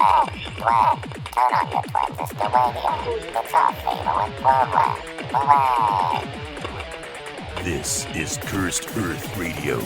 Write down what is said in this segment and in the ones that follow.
Dredd, turn on your transistor radio. It's our favorite program. Hooray! This is Cursed Earth Radio.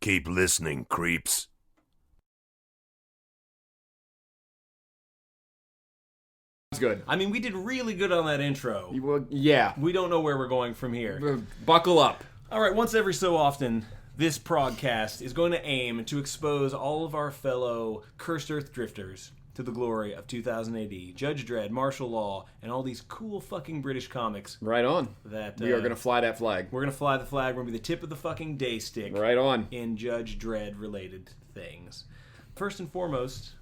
Keep listening, creeps. It's good. I mean, we did really good on that intro. Well, yeah. We don't know where we're going from here. Buckle up. All right, once every so often, this progcast is going to aim to expose all of our fellow Cursed Earth drifters to the glory of 2000 AD, Judge Dredd, martial law, and all these cool fucking British comics. Right on. That we are going to fly that flag. We're going to fly the flag. We're going to be the tip of the fucking day stick. Right on. In Judge Dredd related things. First and foremost,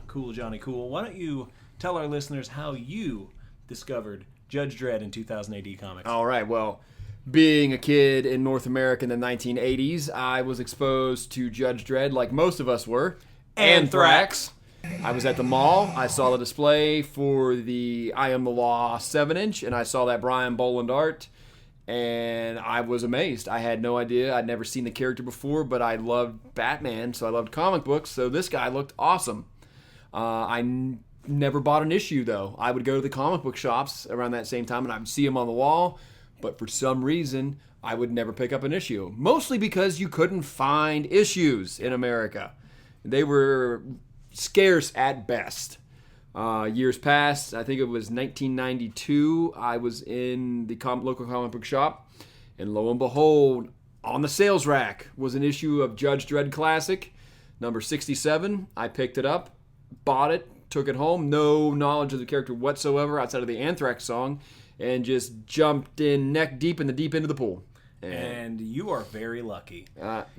Cool Johnny Cool, why don't you tell our listeners how you discovered Judge Dredd in 2000 AD comics? All right, well, being a kid in North America in the 1980s, I was exposed to Judge Dredd like most of us were. Anthrax. I was at the mall. I saw the display for the I Am the Law 7-inch, and I saw that Brian Boland art, and I was amazed. I had no idea. I'd never seen the character before, but I loved Batman, so I loved comic books, so this guy looked awesome. Never bought an issue, though. I would go to the comic book shops around that same time, and I would see him on the wall, but for some reason, I would never pick up an issue. Mostly because you couldn't find issues in America. They were scarce at best. Years passed. I think it was 1992. I was in the local comic book shop, and lo and behold, on the sales rack was an issue of Judge Dredd Classic, number 67. I picked it up, bought it, took it home, no knowledge of the character whatsoever outside of the Anthrax song, and just jumped in neck deep in the deep end of the pool. And you are very lucky.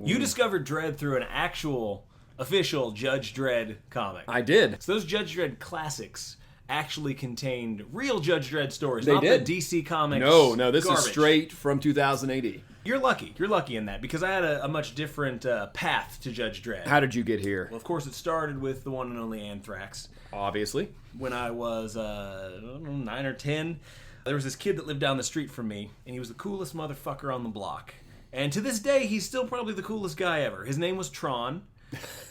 You discovered Dredd through an actual official Judge Dredd comic. I did. So those Judge Dredd classics actually contained real Judge Dredd stories. They not did. The DC Comics No, this garbage. is straight from 2080. You're lucky. You're lucky in that, because I had a much different path to Judge Dredd. How did you get here? Well, of course, it started with the one and only Anthrax. Obviously. When I was, I don't know, 9 or 10, there was this kid that lived down the street from me, and he was the coolest motherfucker on the block. And to this day, he's still probably the coolest guy ever. His name was Tron.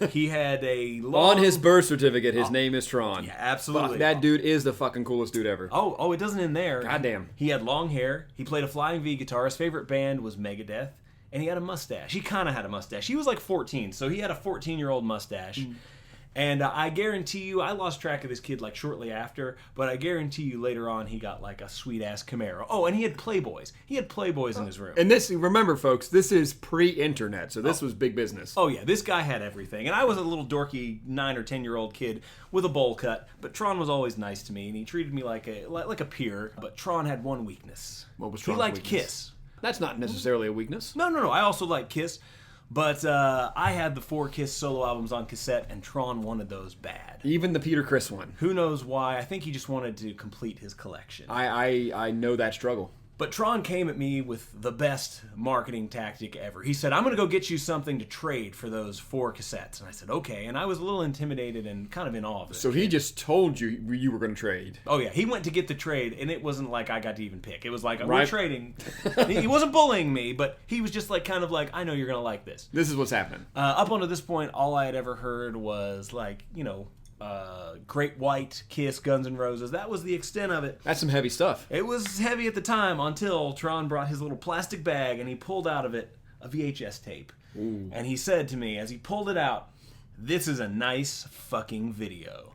He had a long... On his birth certificate, his name is Tron. Yeah, absolutely. Fuck, that dude is the fucking coolest dude ever. Oh, it doesn't end there. Goddamn. He had long hair. He played a flying V guitar. His favorite band was Megadeth. And he had a mustache. He kind of had a mustache. He was like 14, so he had a 14-year-old mustache. And I guarantee you, I lost track of this kid like shortly after, but I guarantee you later on he got like a sweet-ass Camaro. Oh, and he had Playboys. He had Playboys in his room. And this, remember folks, this is pre-internet, so this was big business. Oh yeah, this guy had everything. And I was a little dorky 9 or 10-year-old kid with a bowl cut, but Tron was always nice to me, and he treated me like a peer. But Tron had one weakness. What was He Tron's liked weakness? Kiss. That's not necessarily a weakness. No. I also like Kiss. But I had the 4 Kiss solo albums on cassette, and Tron wanted those bad. Even the Peter Criss one. Who knows why? I think he just wanted to complete his collection. I know that struggle. But Tron came at me with the best marketing tactic ever. He said, I'm going to go get you something to trade for those 4 cassettes. And I said, okay. And I was a little intimidated and kind of in awe of it. So he just told you were going to trade. Oh, yeah. He went to get the trade, and it wasn't like I got to even pick. It was like, we're Right. trading. He wasn't bullying me, but he was just like kind of like, I know you're going to like this. This is what's happening. Up until this point, all I had ever heard was like, Great White, Kiss, Guns N' Roses. That was the extent of it. That's some heavy stuff. It was heavy at the time until Tron brought his little plastic bag and he pulled out of it a VHS tape. Ooh. And he said to me as he pulled it out, "This is a nice fucking video."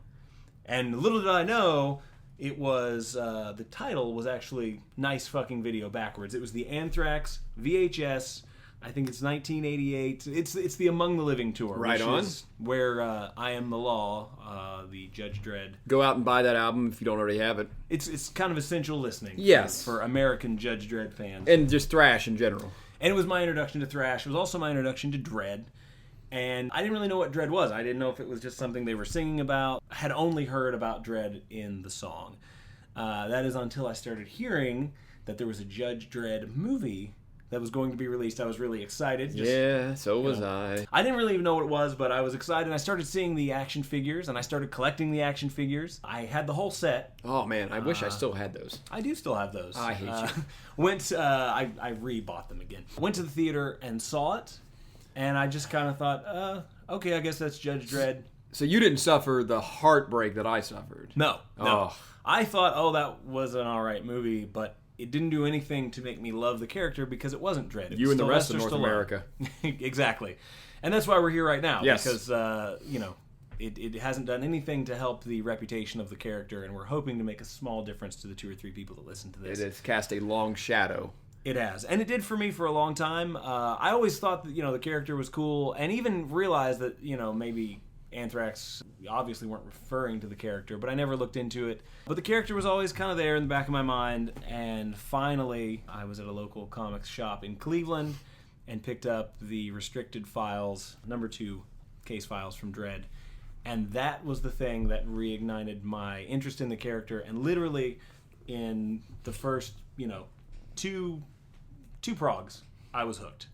And little did I know, it was, the title was actually Nice Fucking Video backwards. It was the Anthrax VHS I think it's 1988. It's the Among the Living tour. Right which on. Is where I Am the Law, the Judge Dredd. Go out and buy that album if you don't already have it. It's kind of essential listening. Yes. For American Judge Dredd fans. And just thrash in general. And it was my introduction to thrash. It was also my introduction to Dredd. And I didn't really know what Dredd was. I didn't know if it was just something they were singing about. I had only heard about Dredd in the song. That is until I started hearing that there was a Judge Dredd movie that was going to be released. I was really excited. Yeah, so was I. I didn't really even know what it was, but I was excited. I started seeing the action figures, and I started collecting the action figures. I had the whole set. Oh, man, I wish I still had those. I do still have those. I hate you. I re-bought them again. Went to the theater and saw it, and I just kind of thought, okay, I guess that's Judge Dredd. So you didn't suffer the heartbreak that I suffered. No. Oh. I thought, that was an all right movie, but it didn't do anything to make me love the character because it wasn't Dredd. It You was and the still rest of Sylvester North Stallone. America. Exactly. And that's why we're here right now. Yes. Because, it hasn't done anything to help the reputation of the character, and we're hoping to make a small difference to the 2 or 3 people that listen to this. It has cast a long shadow. It has. And it did for me for a long time. I always thought that, the character was cool, and even realized that, maybe Anthrax obviously weren't referring to the character, but I never looked into it. But the character was always kind of there in the back of my mind, and finally I was at a local comics shop in Cleveland and picked up the restricted files, number 2 case files from Dredd, and that was the thing that reignited my interest in the character, and literally in the first, two progs, I was hooked.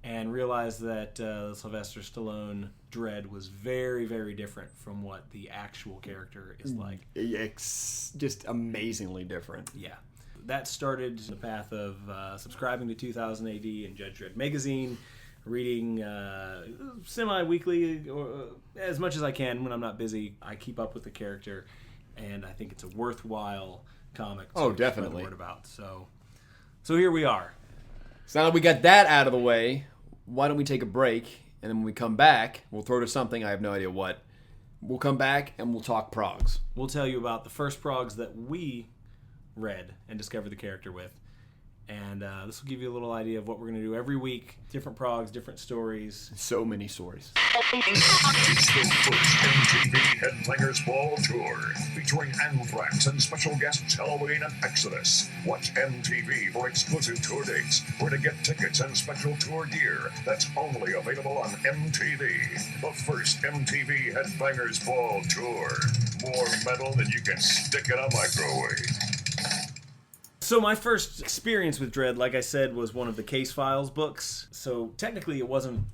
And realized that Sylvester Stallone Dredd was very, very different from what the actual character is like. It's just amazingly different. Yeah. That started the path of subscribing to 2000 AD and Judge Dredd Megazine, reading semi-weekly, or as much as I can when I'm not busy. I keep up with the character, and I think it's a worthwhile comic to spread definitely. the word about. So here we are. So now that we got that out of the way, why don't we take a break, and then when we come back, we'll throw to something, I have no idea what. We'll come back, and we'll talk Progs. We'll tell you about the first Progs that we read and discovered the character with. And this will give you a little idea of what we're going to do every week. Different Progs, different stories. So many stories. It's the first MTV Headbangers Ball Tour, featuring Anthrax and special guests Halloween and Exodus. Watch MTV for exclusive tour dates, where to get tickets and special tour gear that's only available on MTV. The first MTV Headbangers Ball Tour. More metal than you can stick in a microwave. So my first experience with Dredd, like I said, was one of the Case Files books. So technically it wasn't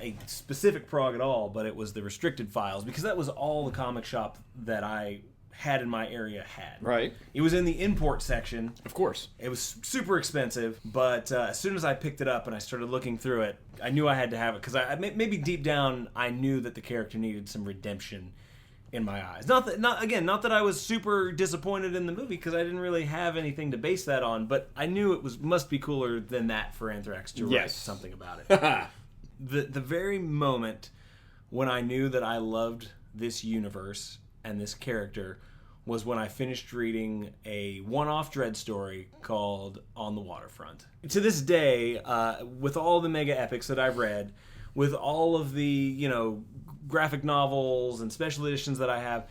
a specific prog at all, but it was the restricted files, because that was all the comic shop that I had in my area had. Right. It was in the import section. Of course. It was super expensive, but as soon as I picked it up and I started looking through it, I knew I had to have it, because maybe deep down I knew that the character needed some redemption in my eyes. Not that I was super disappointed in the movie, because I didn't really have anything to base that on, but I knew it must be cooler than that for Anthrax to write something about it. The very moment when I knew that I loved this universe and this character was when I finished reading a one-off Dredd story called On the Waterfront. To this day, with all the mega epics that I've read, with all of the, graphic novels and special editions that I have,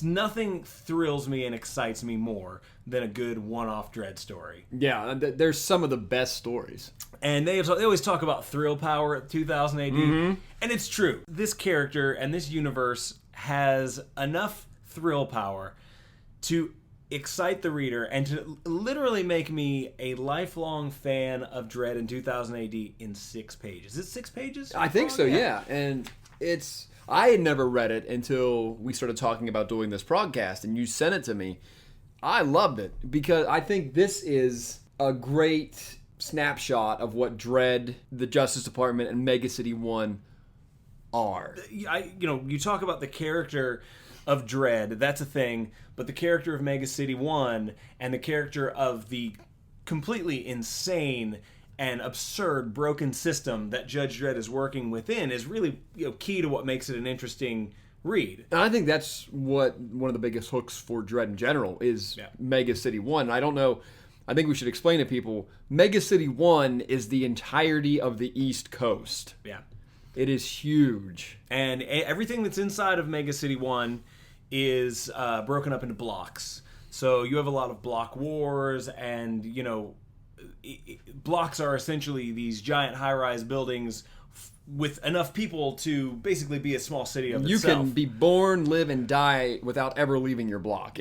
nothing thrills me and excites me more than a good one-off Dredd story. Yeah, there's some of the best stories. And they always talk about thrill power at 2000 AD, and it's true. This character and this universe has enough thrill power to excite the reader and to literally make me a lifelong fan of Dredd in 2000 AD in 6 pages. Is it 6 pages? I think so, yeah. And I had never read it until we started talking about doing this podcast, and you sent it to me. I loved it, because I think this is a great snapshot of what Dredd, the Justice Department, and Mega City 1 are. You talk about the character of Dredd, that's a thing, but the character of Mega City 1 and the character of the completely insane and absurd broken system that Judge Dredd is working within is really key to what makes it an interesting read. And I think that's what one of the biggest hooks for Dredd in general is Mega City 1. I don't know I think we should explain to people, Mega City 1 is the entirety of the East Coast. Yeah. It is huge. And everything that's inside of Mega City 1 is broken up into blocks. So you have a lot of block wars, and, you know, blocks are essentially these giant high-rise buildings with enough people to basically be a small city of itself. You can be born, live, and die without ever leaving your block.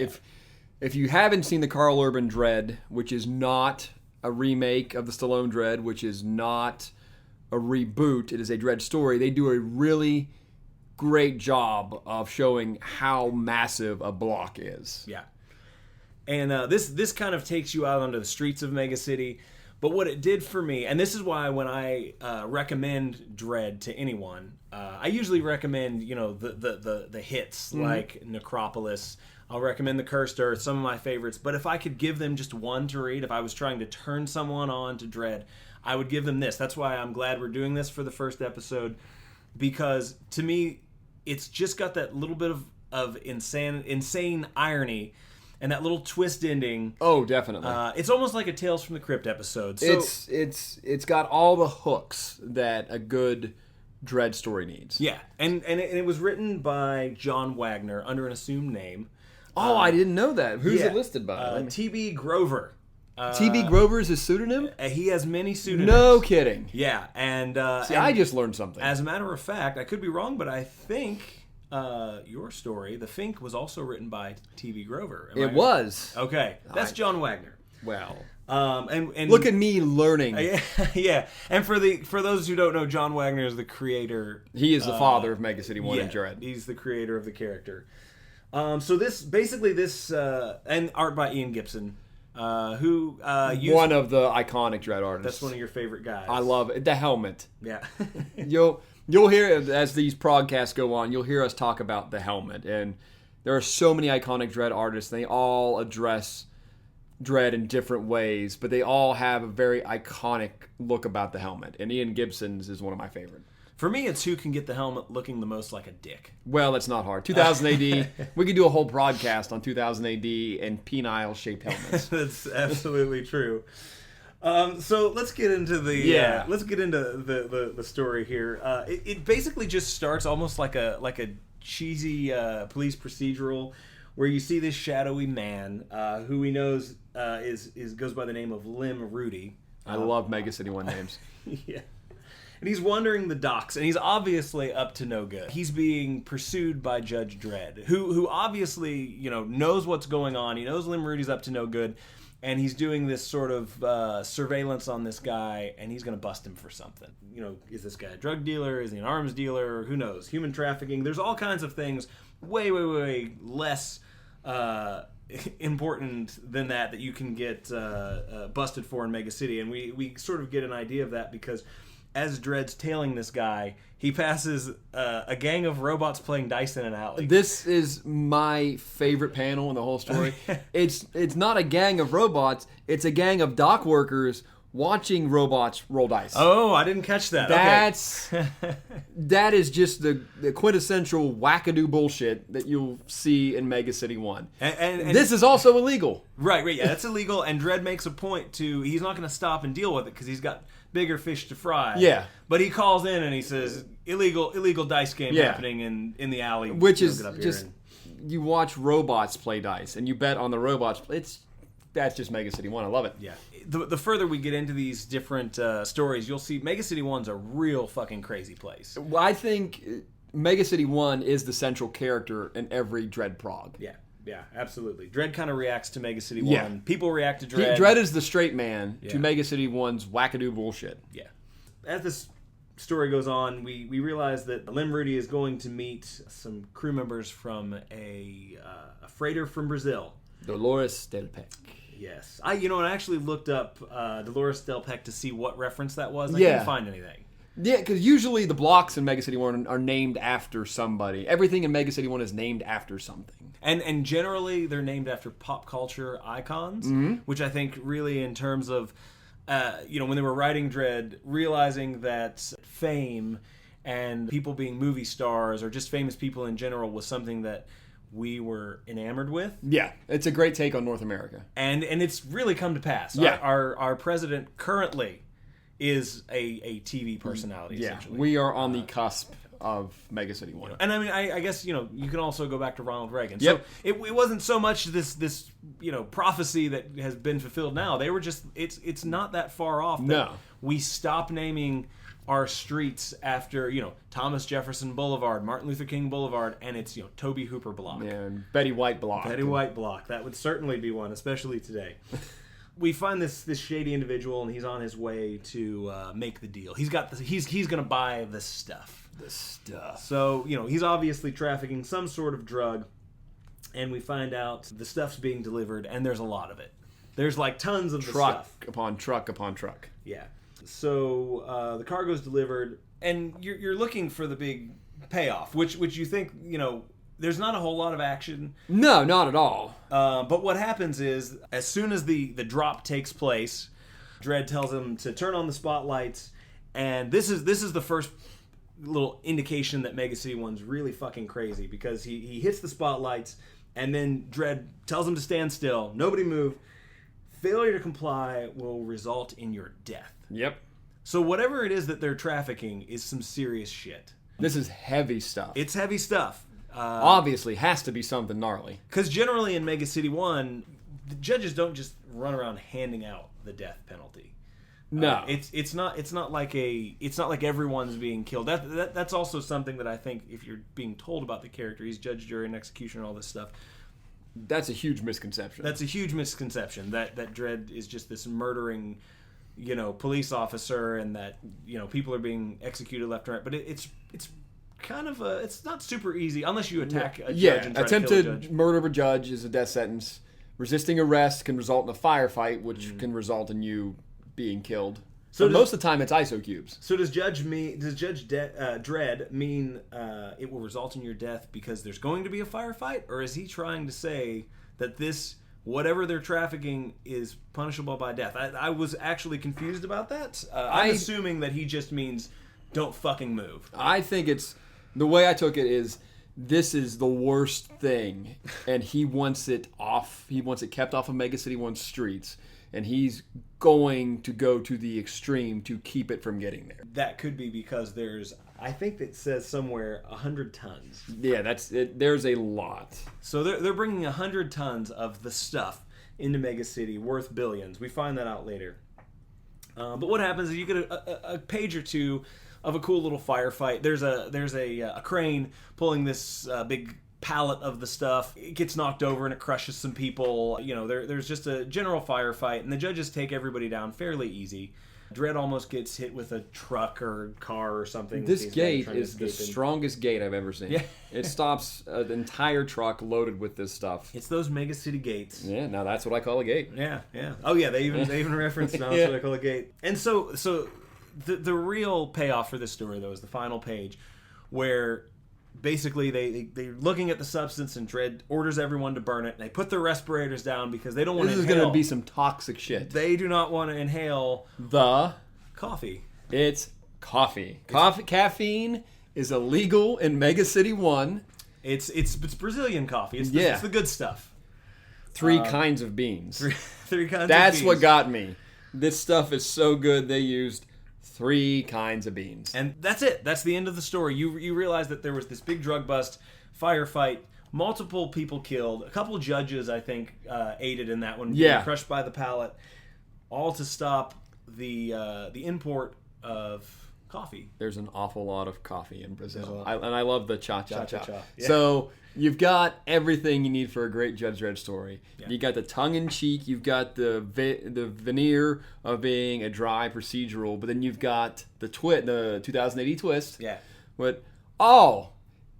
If you haven't seen the Carl Urban Dredd, which is not a remake of the Stallone Dredd, which is not a reboot, it is a Dredd story, they do a really great job of showing how massive a block is. Yeah. And this kind of takes you out onto the streets of Mega City. But what it did for me, and this is why when I recommend Dredd to anyone, I usually recommend, you know, the hits like Necropolis. I'll recommend The Cursed Earth, some of my favorites. But if I could give them just one to read, if I was trying to turn someone on to Dredd, I would give them this. That's why I'm glad we're doing this for the first episode, because to me, it's just got that little bit of insane irony. And that little twist ending. Oh, definitely. It's almost like a Tales from the Crypt episode. So, it's got all the hooks that a good Dredd story needs. Yeah, and it was written by John Wagner under an assumed name. Oh, I didn't know that. Who's it listed by? T.B. Grover. T.B. Grover is his pseudonym? He has many pseudonyms. No kidding. Yeah, and See, I just learned something. As a matter of fact, I could be wrong, but I think your story, The Fink, was also written by T.B. Grover. It was. Okay, that's John Wagner. Well, and look at me learning. Yeah, and for those who don't know, John Wagner is the creator. He is the father of Mega City 1 and Dredd. He's the creator of the character. So this and art by Ian Gibson, who used, one of the iconic Dredd artists. That's one of your favorite guys. I love it. The helmet. Yeah. You'll hear, as these podcasts go on, you'll hear us talk about the helmet. And there are so many iconic Dredd artists. They all address Dredd in different ways, but they all have a very iconic look about the helmet. And Ian Gibson's is one of my favorite. For me, it's who can get the helmet looking the most like a dick. Well, that's not hard. 2000 AD. We could do a whole broadcast on 2000 AD and penile-shaped helmets. That's absolutely true. So let's get into the story here. It basically just starts almost like a cheesy police procedural, where you see this shadowy man who he knows goes by the name of Lim Rudy. I love Mega City 1 names. Yeah. And he's wandering the docks, and he's obviously up to no good. He's being pursued by Judge Dredd, who obviously, knows what's going on. He knows Lim Rudy's up to no good, and he's doing this sort of surveillance on this guy, and he's going to bust him for something. Is this guy a drug dealer? Is he an arms dealer? Who knows? Human trafficking. There's all kinds of things way, way, way less important than that you can get busted for in Mega City. And we sort of get an idea of that because as Dredd's tailing this guy, he passes a gang of robots playing dice in an alley. This is my favorite panel in the whole story. It's not a gang of robots. It's a gang of dock workers watching robots roll dice. Oh, I didn't catch that. That is just the quintessential wackadoo bullshit that you'll see in Mega City 1. And this is also illegal. Right, yeah, that's illegal. And Dredd makes a point he's not going to stop and deal with it because he's got bigger fish to fry. Yeah. But he calls in and he says, illegal dice game happening in the alley. Which is just, you watch robots play dice and you bet on the robots. That's just Mega City 1. I love it. Yeah. The further we get into these different stories, you'll see Mega City 1's a real fucking crazy place. Well, I think Mega City 1 is the central character in every Dredd prog. Yeah, absolutely. Dredd kind of reacts to Mega City 1. Yeah. People react to Dredd. Dredd is the straight man to Mega City 1's wackadoo bullshit. Yeah. As this story goes on, we realize that Lim Rudy is going to meet some crew members from a freighter from Brazil. Dolores Del Pec. Yes. I actually looked up Dolores Del Pec to see what reference that was. I couldn't find anything. Yeah, because usually the blocks in Mega City 1 are named after somebody. Everything in Mega City 1 is named after something. And generally they're named after pop culture icons, which I think really in terms of, when they were writing Dredd, realizing that fame and people being movie stars or just famous people in general was something that we were enamored with. Yeah, it's a great take on North America. And it's really come to pass. Yeah. Our president currently is a TV personality, Yeah, essentially. we are on the cusp of Mega City 1. And I mean, I guess, you can also go back to Ronald Reagan. Yep. So it wasn't so much this prophecy that has been fulfilled now. They were just, it's not that far off. That No. We stop naming our streets after, Thomas Jefferson Boulevard, Martin Luther King Boulevard, and it's, Toby Hooper Block. Yeah, and Betty White Block. Betty White Block. That would certainly be one, especially today. We find this shady individual, and he's on his way to make the deal. He's going to buy the stuff. So, he's obviously trafficking some sort of drug, and we find out the stuff's being delivered, and there's a lot of it. There's like tons of the Truck stuff. upon truck upon truck. Yeah. So the cargo's delivered, and you're looking for the big payoff, which you think, there's not a whole lot of action. No, not at all. But what happens is, as soon as the drop takes place, Dredd tells him to turn on the spotlights, and this is the first little indication that Mega City 1's really fucking crazy, because he hits the spotlights, and then Dredd tells him to stand still, nobody move. Failure to comply will result in your death. Yep. So whatever it is that they're trafficking is some serious shit. This is heavy stuff. It's heavy stuff. Obviously has to be something gnarly. Because generally in Mega City 1, the judges don't just run around handing out the death penalty. No. It's not like everyone's being killed. That's also something that I think, if you're being told about the character, he's judge, jury, and executioner, all this stuff. That's a huge misconception. That's a huge misconception that Dredd is just this murdering, police officer, and that people are being executed left and right. But it's kind of it's not super easy unless you attack a judge and try to kill a judge. Attempted murder of a judge is a death sentence. Resisting arrest can result in a firefight, which can result in you being killed. So most of the time, it's ISO cubes. So does Judge Dredd mean it will result in your death because there's going to be a firefight, or is he trying to say that this, whatever they're trafficking, is punishable by death? I was actually confused about that. I'm assuming that he just means don't fucking move. I think it's, the way I took it is, this is the worst thing, and he wants it off. He wants it kept off of Mega City 1 streets. And he's going to go to the extreme to keep it from getting there. That could be because there's, I think it says somewhere, 100 tons. Yeah, that's it. There's a lot. So they're bringing 100 tons of the stuff into Mega City, worth billions. We find that out later. But what happens is you get a page or two of a cool little firefight. There's a crane pulling this big pallet of the stuff. It gets knocked over and it crushes some people. There's just a general firefight, and the judges take everybody down fairly easy. Dredd almost gets hit with a truck or car or something. This gate is the strongest gate I've ever seen. Yeah. It stops an entire truck loaded with this stuff. It's those Mega City gates. Yeah, now that's what I call a gate. Yeah. Oh yeah, they even reference now. That's what I call a gate. And so the real payoff for this story, though, is the final page, where basically they're looking at the substance, and Dredd orders everyone to burn it. And they put their respirators down because they don't want to inhale. This is going to be some toxic shit. They do not want to inhale the coffee. It's coffee. Caffeine is illegal in Mega City 1. It's Brazilian coffee. It's the good stuff. Three kinds of beans. Three kinds of beans. That's what got me. This stuff is so good they used 3 kinds of beans. And that's it. That's the end of the story. You realize that there was this big drug bust, firefight, multiple people killed, a couple of judges, I think, aided in that one, being crushed by the pallet, all to stop the import of coffee. There's an awful lot of coffee in Brazil. And I love the cha-cha-cha. Yeah. So you've got everything you need for a great Judge Dredd story. Yeah. You got the tongue-in-cheek, you've got the veneer of being a dry procedural, but then you've got the 2080 twist. Yeah. But,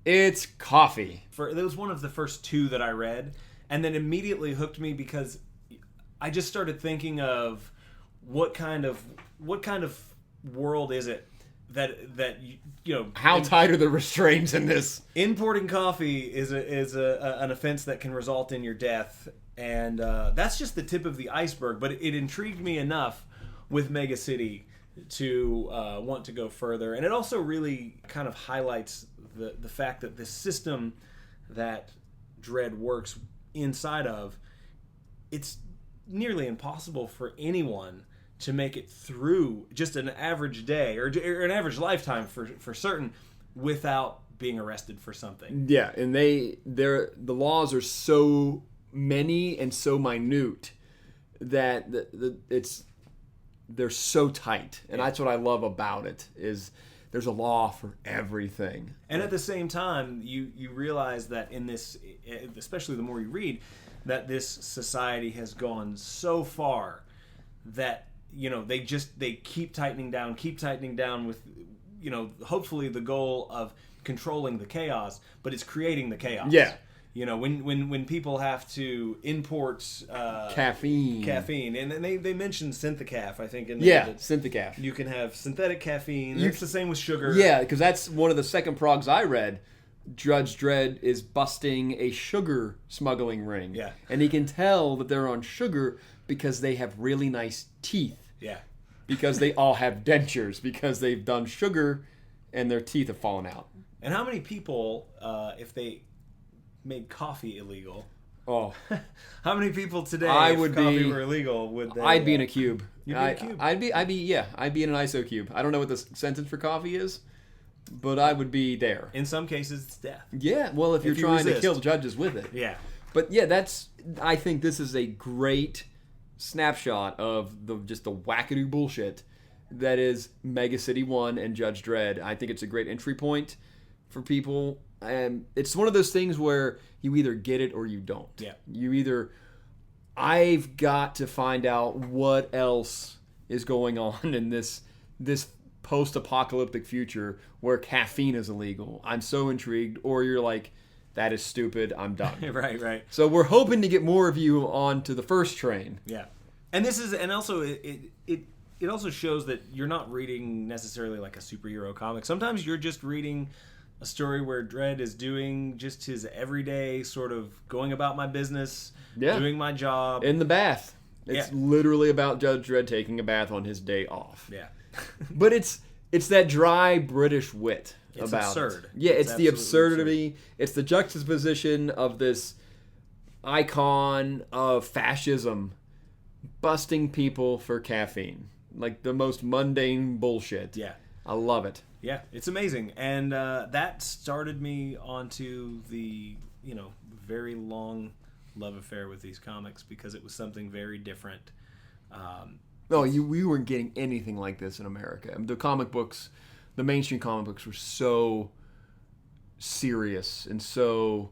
it's coffee. That was one of the first 2 that I read, and then immediately hooked me because I just started thinking of what kind of world is it that how tight are the restraints in this? Importing coffee is an offense that can result in your death, and that's just the tip of the iceberg. But it intrigued me enough with Mega City to want to go further, and it also really kind of highlights the fact that this system that Dredd works inside of, it's nearly impossible for anyone to make it through just an average day or an average lifetime for certain without being arrested for something. Yeah, and the laws are so many and so minute that they're so tight, and that's what I love about it. Is there's a law for everything, and at the same time, you realize that in this, especially the more you read, that this society has gone so far that they keep tightening down with hopefully the goal of controlling the chaos, but it's creating the chaos. Yeah. When people have to import caffeine, and they mentioned synthicaf, I think. Synthicaf. You can have synthetic caffeine. It's the same with sugar. Yeah, because that's one of the second progs I read. Judge Dredd is busting a sugar smuggling ring. Yeah. And he can tell that they're on sugar because they have really nice teeth. Yeah. Because they all have dentures because they've done sugar and their teeth have fallen out. And how many people, if they made coffee illegal? Oh. How many people today, if coffee were illegal, would they... I'd be in a cube. You'd be in a cube? I'd be in an ISO cube. I don't know what the sentence for coffee is, but I would be there. In some cases, it's death. Yeah, well, if you're trying to kill judges with it. Yeah. But yeah, I think this is a great snapshot of just the wackadoo bullshit that is Mega City 1 and Judge Dredd. I think it's a great entry point for people. And it's one of those things where you either get it or you don't. Yeah. I've got to find out what else is going on in this post-apocalyptic future where caffeine is illegal. I'm so intrigued. Or you're like, that is stupid, I'm done. Right. So we're hoping to get more of you onto the first train. Yeah. And also it also shows that you're not reading necessarily like a superhero comic. Sometimes you're just reading a story where Dredd is doing just his everyday sort of going about my business, doing my job. In the bath. It's literally about Judge Dredd taking a bath on his day off. Yeah. But it's that dry British wit it's about absurd. it. Yeah, it's the absurdity. Absurd. It's the juxtaposition of this icon of fascism busting people for caffeine. Like the most mundane bullshit. Yeah. I love it. Yeah, it's amazing. And that started me onto the, very long love affair with these comics because it was something very different. We weren't getting anything like this in America. The mainstream comic books were so serious and so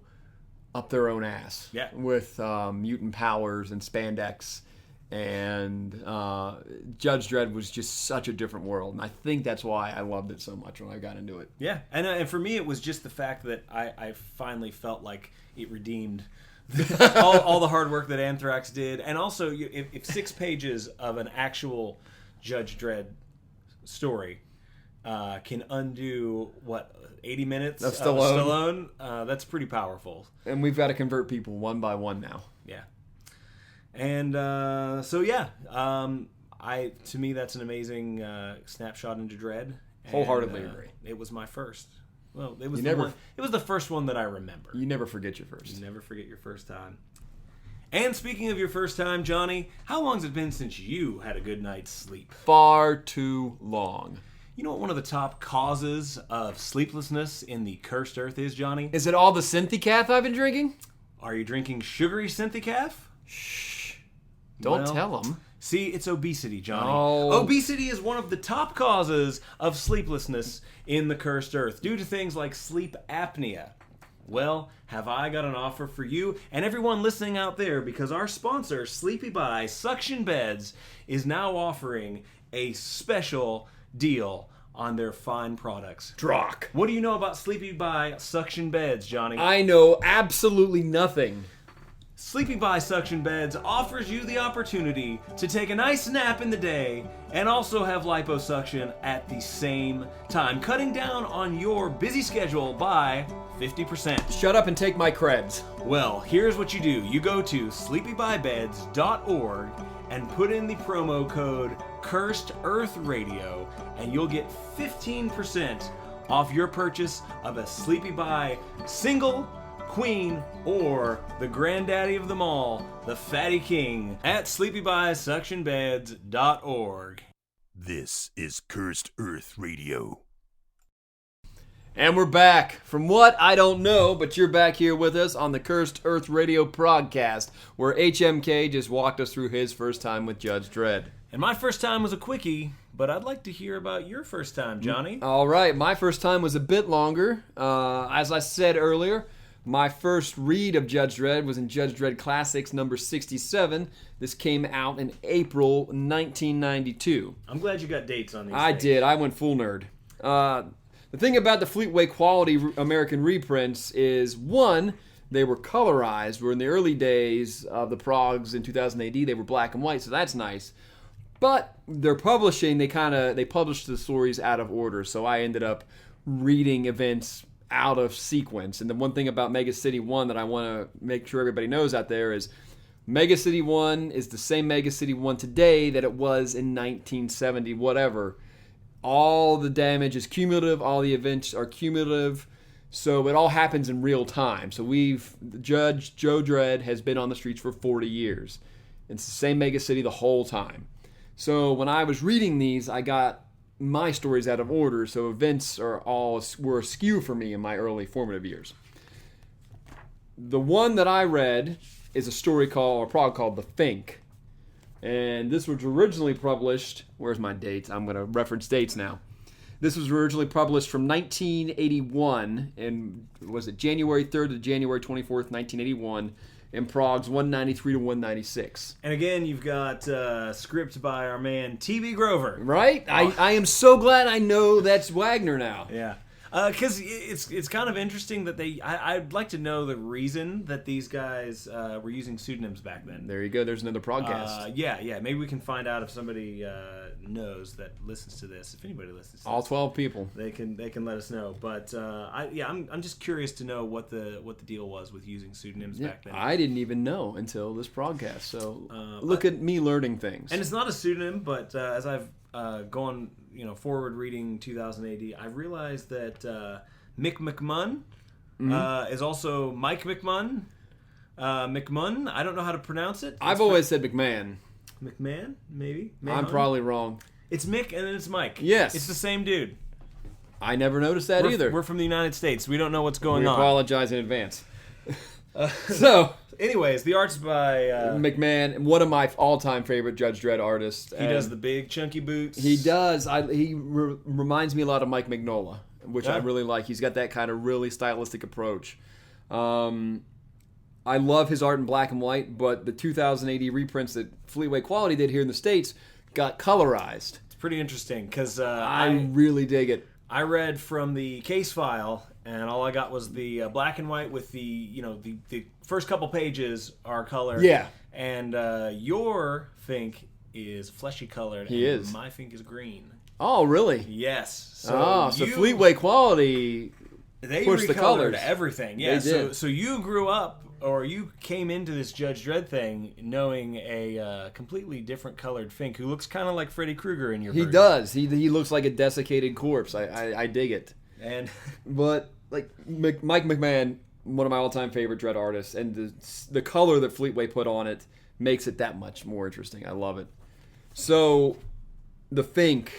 up their own ass. Yeah. With mutant powers and spandex. And Judge Dredd was just such a different world, and I think that's why I loved it so much when I got into it. Yeah, and for me, it was just the fact that I finally felt like it redeemed all the hard work that Anthrax did, and also if 6 pages of an actual Judge Dredd story can undo 80 minutes of Stallone, that's pretty powerful. And we've got to convert people one by one now. Yeah. And to me that's an amazing snapshot into Dredd. Wholeheartedly agree. It was my first. Well, it was it was the first one that I remember. You never forget your first. You never forget your first time. And speaking of your first time, Johnny, how long has it been since you had a good night's sleep? Far too long. You know what one of the top causes of sleeplessness in the cursed earth is, Johnny? Is it all the Synthicath I've been drinking? Are you drinking sugary Synthicaf? Shh. Don't tell them. See, it's obesity, Johnny. Oh. Obesity is one of the top causes of sleeplessness in the cursed earth due to things like sleep apnea. Well, have I got an offer for you and everyone listening out there, because our sponsor, Sleepy By Suction Beds, is now offering a special deal on their fine products. Drock. What do you know about Sleepy By Suction Beds, Johnny? I know absolutely nothing. Sleepy By Suction Beds offers you the opportunity to take a nice nap in the day and also have liposuction at the same time, cutting down on your busy schedule by 50%. Shut up and take my creds. Well, here's what you do. You go to sleepybybeds.org and put in the promo code Cursed Earth Radio, and you'll get 15% off your purchase of a Sleepy By single, queen, or the granddaddy of them all, the fatty king, at sleepybyssuctionbeds.org. This is Cursed Earth Radio. And we're back. From what, I don't know, but you're back here with us on the Cursed Earth Radio Progcast, where H.M.K. just walked us through his first time with Judge Dredd. And my first time was a quickie, but I'd like to hear about your first time, Johnny. All right, my first time was a bit longer. As I said earlier, my first read of Judge Dredd was in Judge Dredd Classics number 67. This came out in April 1992. I'm glad you got dates on these I things. did. I went full nerd. The thing about the Fleetway quality American reprints is, one, they were colorized, where in the early days of the Progs in 2000 AD, they were black and white, so that's nice. But their publishing, they published the stories out of order, so I ended up reading events out of sequence. And the one thing about Mega City 1 that I want to make sure everybody knows out there is Mega City 1 is the same Mega City 1 today that it was in 1970, whatever. All the damage is cumulative, all the events are cumulative, so it all happens in real time. So Judge Joe Dredd has been on the streets for 40 years. It's the same Mega City the whole time. So when I was reading these, I got my stories out of order, so events were askew for me in my early formative years. The one that I read is a prog called The Fink. And this was originally published, where's my dates? I'm going to reference dates now. This was originally published from 1981, and was it January 3rd to January 24th, 1981, in Progs 193 to 196. And again, you've got script by our man T.B. Grover. Right? I am so glad I know that's Wagner now. Yeah. Because it's kind of interesting that I'd like to know the reason that these guys were using pseudonyms back then. There you go. There's another podcast. Yeah. Maybe we can find out if somebody knows that listens to this. If anybody listens to All this, 12 people. they can let us know. But I'm just curious to know what the deal was with using pseudonyms back then. I didn't even know until this podcast. So look at me learning things. And it's not a pseudonym, but as I've gone forward reading 2000 AD, I realized that Mick McMahon is also Mike McMahon. McMahon, I don't know how to pronounce it. I've always said McMahon. McMahon, maybe? I'm probably wrong. It's Mick and then it's Mike. Yes. It's the same dude. I never noticed that either. We're from the United States. We don't know what's going We on. apologize in advance. So, anyways, the art's by McMahon, one of my all-time favorite Judge Dredd artists. He does the big chunky boots. He does. He reminds me a lot of Mike Mignola, which I really like. He's got that kind of really stylistic approach. I love his art in black and white, but the 2000 AD reprints that Fleetway Quality did here in the States got colorized. It's pretty interesting because I really dig it. I read from the case file, and all I got was the black and white with the first couple pages are colored. Yeah. And your Fink is fleshy colored. He is. My Fink is green. Oh, really? Yes. So Fleetway Quality they pushed the recolored colors. everything. Yeah. They did. So you grew up, or you came into this Judge Dredd thing knowing a completely different colored Fink who looks kind of like Freddy Krueger in your He version. does. He looks like a desiccated corpse. I dig it. And But like Mike McMahon, one of my all-time favorite Dredd artists, and the color that Fleetway put on it makes it that much more interesting. I love it. So the Fink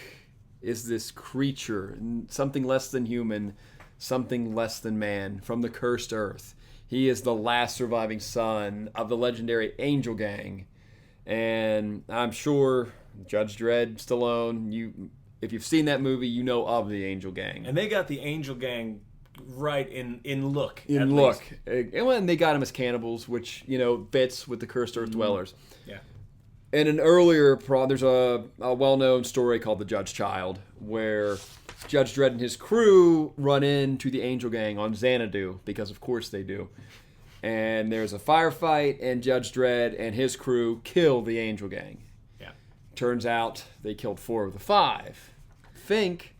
is this creature, something less than human, something less than man, from the cursed earth. He is the last surviving son of the legendary Angel Gang. And I'm sure Judge Dredd, Stallone, if you've seen that movie, you know of the Angel Gang. And they got the Angel Gang right in look. In look. And they got him as cannibals, which, fits with the cursed earth dwellers. Yeah. In an earlier there's a well-known story called The Judge Child, where Judge Dredd and his crew run into the Angel Gang on Xanadu, because of course they do. And there's a firefight, and Judge Dredd and his crew kill the Angel Gang. Yeah. Turns out they killed 4 of the 5. Fink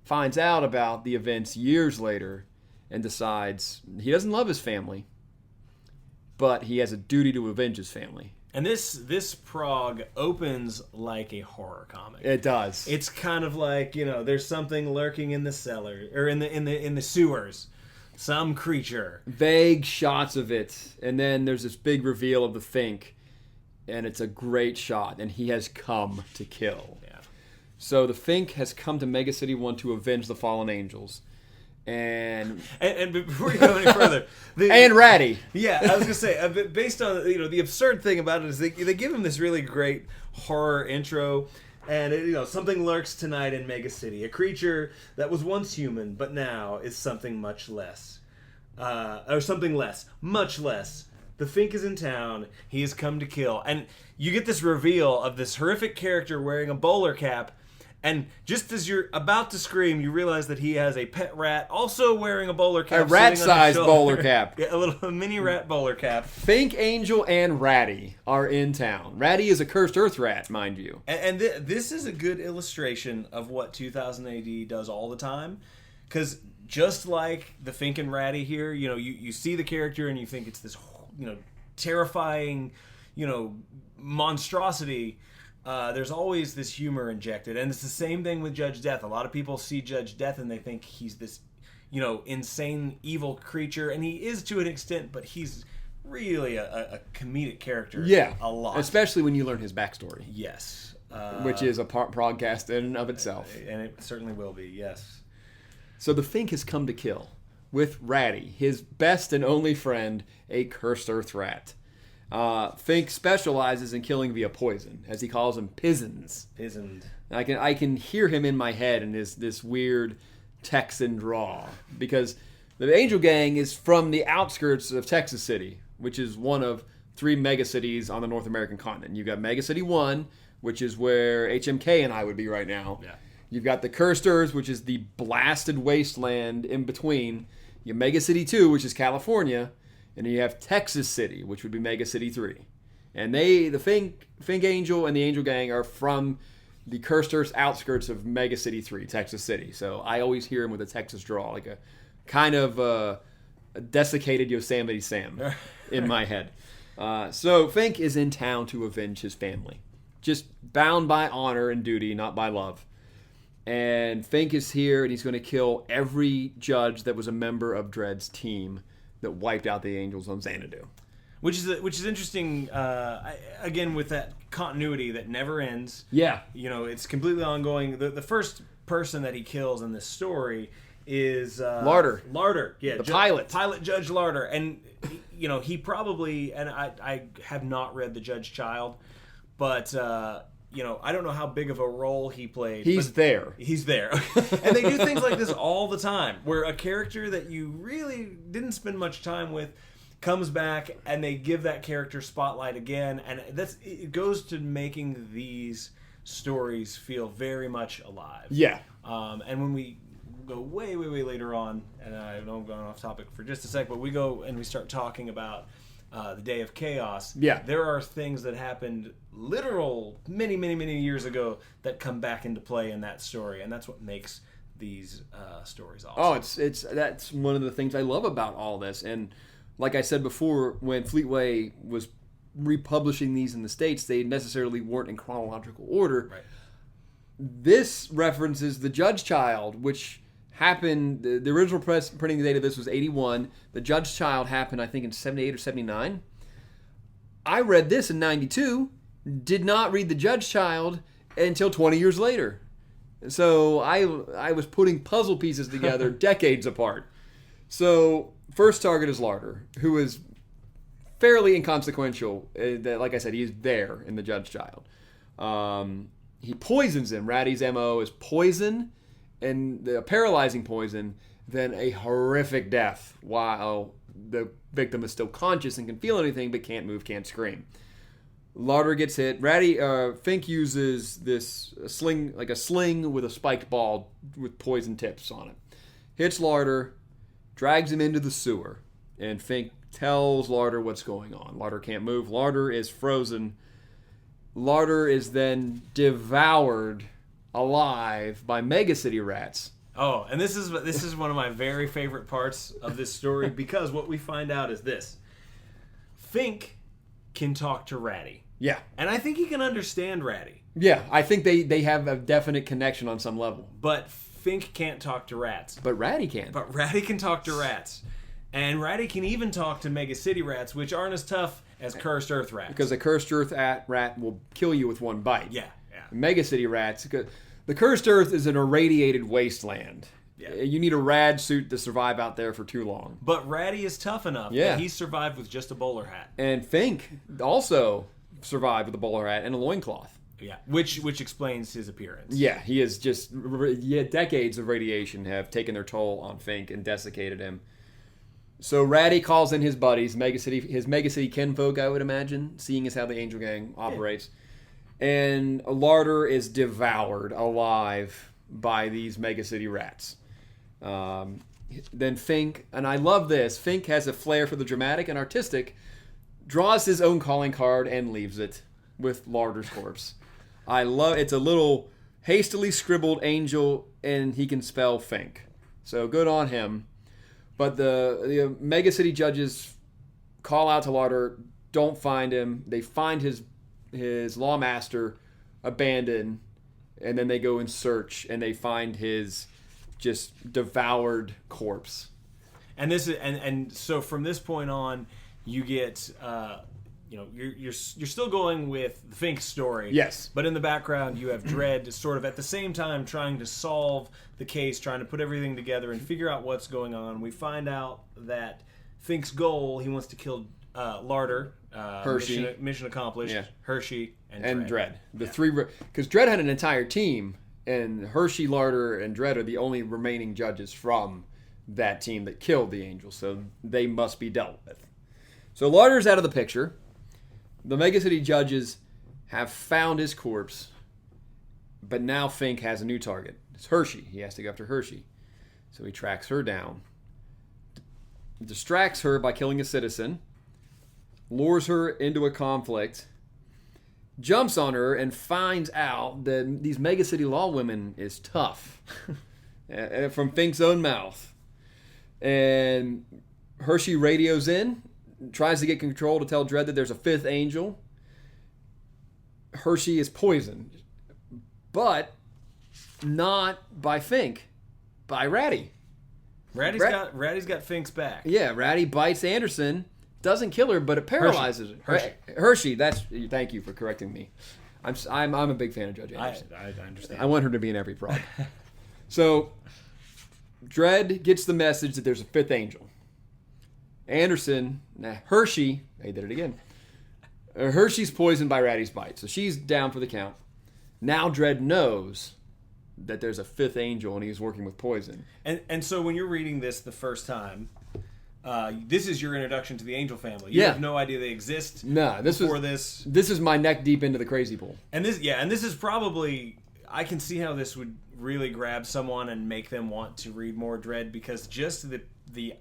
finds out about the events years later and decides he doesn't love his family, but he has a duty to avenge his family. And this prog opens like a horror comic. It does. It's kind of like, there's something lurking in the cellar or in the sewers. Some creature. Vague shots of it, and then there's this big reveal of the Fink, and it's a great shot, and he has come to kill. Yeah. So the Fink has come to Mega City 1 to avenge the fallen angels. And before you go any further, and Ratty. Yeah, I was gonna say, based on the absurd thing about it is they give him this really great horror intro, and something lurks tonight in Mega City, a creature that was once human but now is something much less, or something less, much less. The Fink is in town. He has come to kill, and you get this reveal of this horrific character wearing a bowler cap. And just as you're about to scream, you realize that he has a pet rat also wearing a bowler cap. A rat-sized bowler cap. Yeah, a mini rat bowler cap. Fink, Angel, and Ratty are in town. Ratty is a cursed earth rat, mind you. And this is a good illustration of what 2000 AD does all the time. Because just like the Fink and Ratty here, you see the character and you think it's this terrifying, monstrosity. There's always this humor injected, and it's the same thing with Judge Death. A lot of people see Judge Death and they think he's this, insane evil creature, and he is to an extent, but he's really a comedic character. Yeah, a lot, especially when you learn his backstory. Yes, which is a podcast in and of itself, and it certainly will be. Yes. So the Fink has come to kill with Ratty, his best and only friend, a cursed earth rat. Fink specializes in killing via poison, as he calls them, pizzins. Pizzoned. I can hear him in my head in this weird Texan drawl, because the Angel Gang is from the outskirts of Texas City, which is one of 3 mega cities on the North American continent. You've got Mega City 1, which is where H.M.K. and I would be right now. Yeah. You've got the Cursed Earth, which is the blasted wasteland in between. You have Mega City 2, which is California. And you have Texas City, which would be Mega City 3. And the Fink Angel and the Angel Gang are from the Cursed Earth's outskirts of Mega City 3, Texas City. So I always hear him with a Texas drawl, like a kind of a desiccated Yosemite Sam in my head. So Fink is in town to avenge his family. Just bound by honor and duty, not by love. And Fink is here, and he's going to kill every judge that was a member of Dredd's team that wiped out the Angels on Xanadu. Which is interesting, again, with that continuity that never ends. Yeah. It's completely ongoing. The first person that he kills in this story is... Larder. Larder, yeah. The pilot. Pilot Judge Larder. And, he probably... And I have not read The Judge Child, but... I don't know how big of a role he played. He's there. He's there. And they do things like this all the time, where a character that you really didn't spend much time with comes back, and they give that character spotlight again, and it goes to making these stories feel very much alive. Yeah. And when we go way, way, way later on, and I know I'm going off topic for just a sec, but we go and we start talking about the Day of Chaos. Yeah. There are things that happened literal many, many, many years ago that come back into play in that story, and that's what makes these stories awesome. Oh, that's one of the things I love about all this. And like I said before, when Fleetway was republishing these in the States, they necessarily weren't in chronological order. Right. This references the Judge Child, which happened, the original printing date of this was 81. The Judge Child happened, I think, in 78 or 79. I read this in 92, did not read the Judge Child until 20 years later. So I was putting puzzle pieces together decades apart. So first target is Larder, who is fairly inconsequential. Like I said, he is there in the Judge Child. He poisons him. Ratty's MO is poison, and the paralyzing poison, then a horrific death while the victim is still conscious and can feel anything but can't move, can't scream. Larder gets hit. Fink uses this sling, like a sling with a spiked ball with poison tips on it. Hits Larder, drags him into the sewer, and Fink tells Larder what's going on. Larder can't move. Larder is frozen. Larder is then devoured alive by Mega City rats. Oh, and this is one of my very favorite parts of this story, because what we find out is this. Fink can talk to Ratty. Yeah. And I think he can understand Ratty. Yeah, I think they have a definite connection on some level. But Fink can't talk to rats. But Ratty can. But Ratty can talk to rats. And Ratty can even talk to Mega City rats, which aren't as tough as Cursed Earth rats. Because a Cursed Earth rat will kill you with one bite. Yeah. Mega City rats, the Cursed Earth is an irradiated wasteland. Yeah. You need a rad suit to survive out there for too long. But Ratty is tough enough that he survived with just a bowler hat. And Fink also survived with a bowler hat and a loincloth. Yeah, which explains his appearance. Yeah, he is just... decades of radiation have taken their toll on Fink and desiccated him. So Ratty calls in his buddies, his Mega City kinfolk, I would imagine, seeing as how the Angel Gang operates. Yeah. And Larder is devoured alive by these Mega City rats. Then Fink, and I love this, Fink has a flair for the dramatic and artistic, draws his own calling card and leaves it with Larder's corpse. It's a little hastily scribbled angel, and he can spell Fink. So good on him. But the Mega City judges call out to Larder, don't find him. They find his lawmaster abandoned, and then they go and search, and they find his just devoured corpse. And this is and so from this point on, you get you're still going with the Fink story. Yes. But in the background, you have Dredd sort of at the same time trying to solve the case, trying to put everything together and figure out what's going on. We find out that Fink's goal, he wants to kill Larder. Hershey. Mission accomplished. Yeah. Hershey and Dredd. The three, because Dredd had an entire team, and Hershey, Larder, and Dredd are the only remaining judges from that team that killed the Angel, so they must be dealt with. So Larder's out of the picture. The Mega City judges have found his corpse, but now Fink has a new target. It's Hershey. He has to go after Hershey. So he tracks her down, distracts her by killing a citizen, lures her into a conflict, jumps on her, and finds out that these Mega City law women is tough. From Fink's own mouth. And Hershey radios in, tries to get control to tell Dredd that there's a fifth angel. Hershey is poisoned, but not by Fink, by Ratty. Ratty's got Fink's back. Yeah, Ratty bites Anderson, doesn't kill her, but it paralyzes her. Hershey. Thank you for correcting me. I'm a big fan of Judge Anderson. I understand. I want her to be in every prog. So Dredd gets the message that there's a fifth angel. Hershey, they did it again. Hershey's poisoned by Ratty's bite, so she's down for the count. Now Dredd knows that there's a fifth angel, and he's working with poison. And so when you're reading this the first time, this is your introduction to the Angel family. You have no idea they exist. No, this is my neck deep into the crazy pool. And this is probably, I can see how this would really grab someone and make them want to read more Dredd, because just the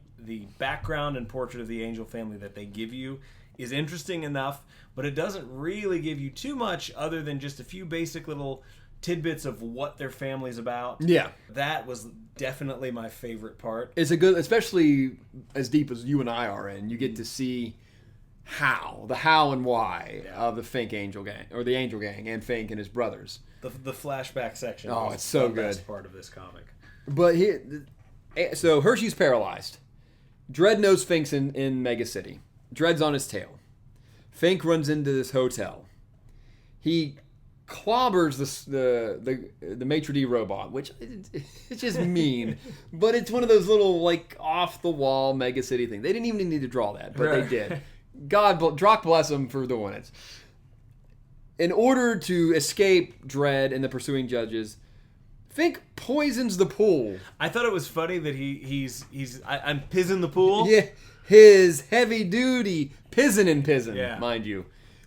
background and portrait of the Angel family that they give you is interesting enough, but it doesn't really give you too much other than just a few basic little tidbits of what their family's about. Yeah. That was definitely my favorite part. It's a good, especially as deep as you and I are in, you get to see the how and why of the Fink Angel Gang, or the Angel Gang, and Fink and his brothers. The flashback section. Oh, it's so the good. Best part of this comic. But so Hershey's paralyzed. Dredd knows Fink's in Mega City. Dredd's on his tail. Fink runs into this hotel. He clobbers the maitre d' robot, which it's just mean, but it's one of those little like off the wall Mega City things. They didn't even need to draw that, but they did. Drock bless them for doing it. In order to escape Dredd and the pursuing judges, Fink poisons the pool. I thought it was funny that I'm pizzing the pool. Yeah, his heavy duty pizzin', mind you,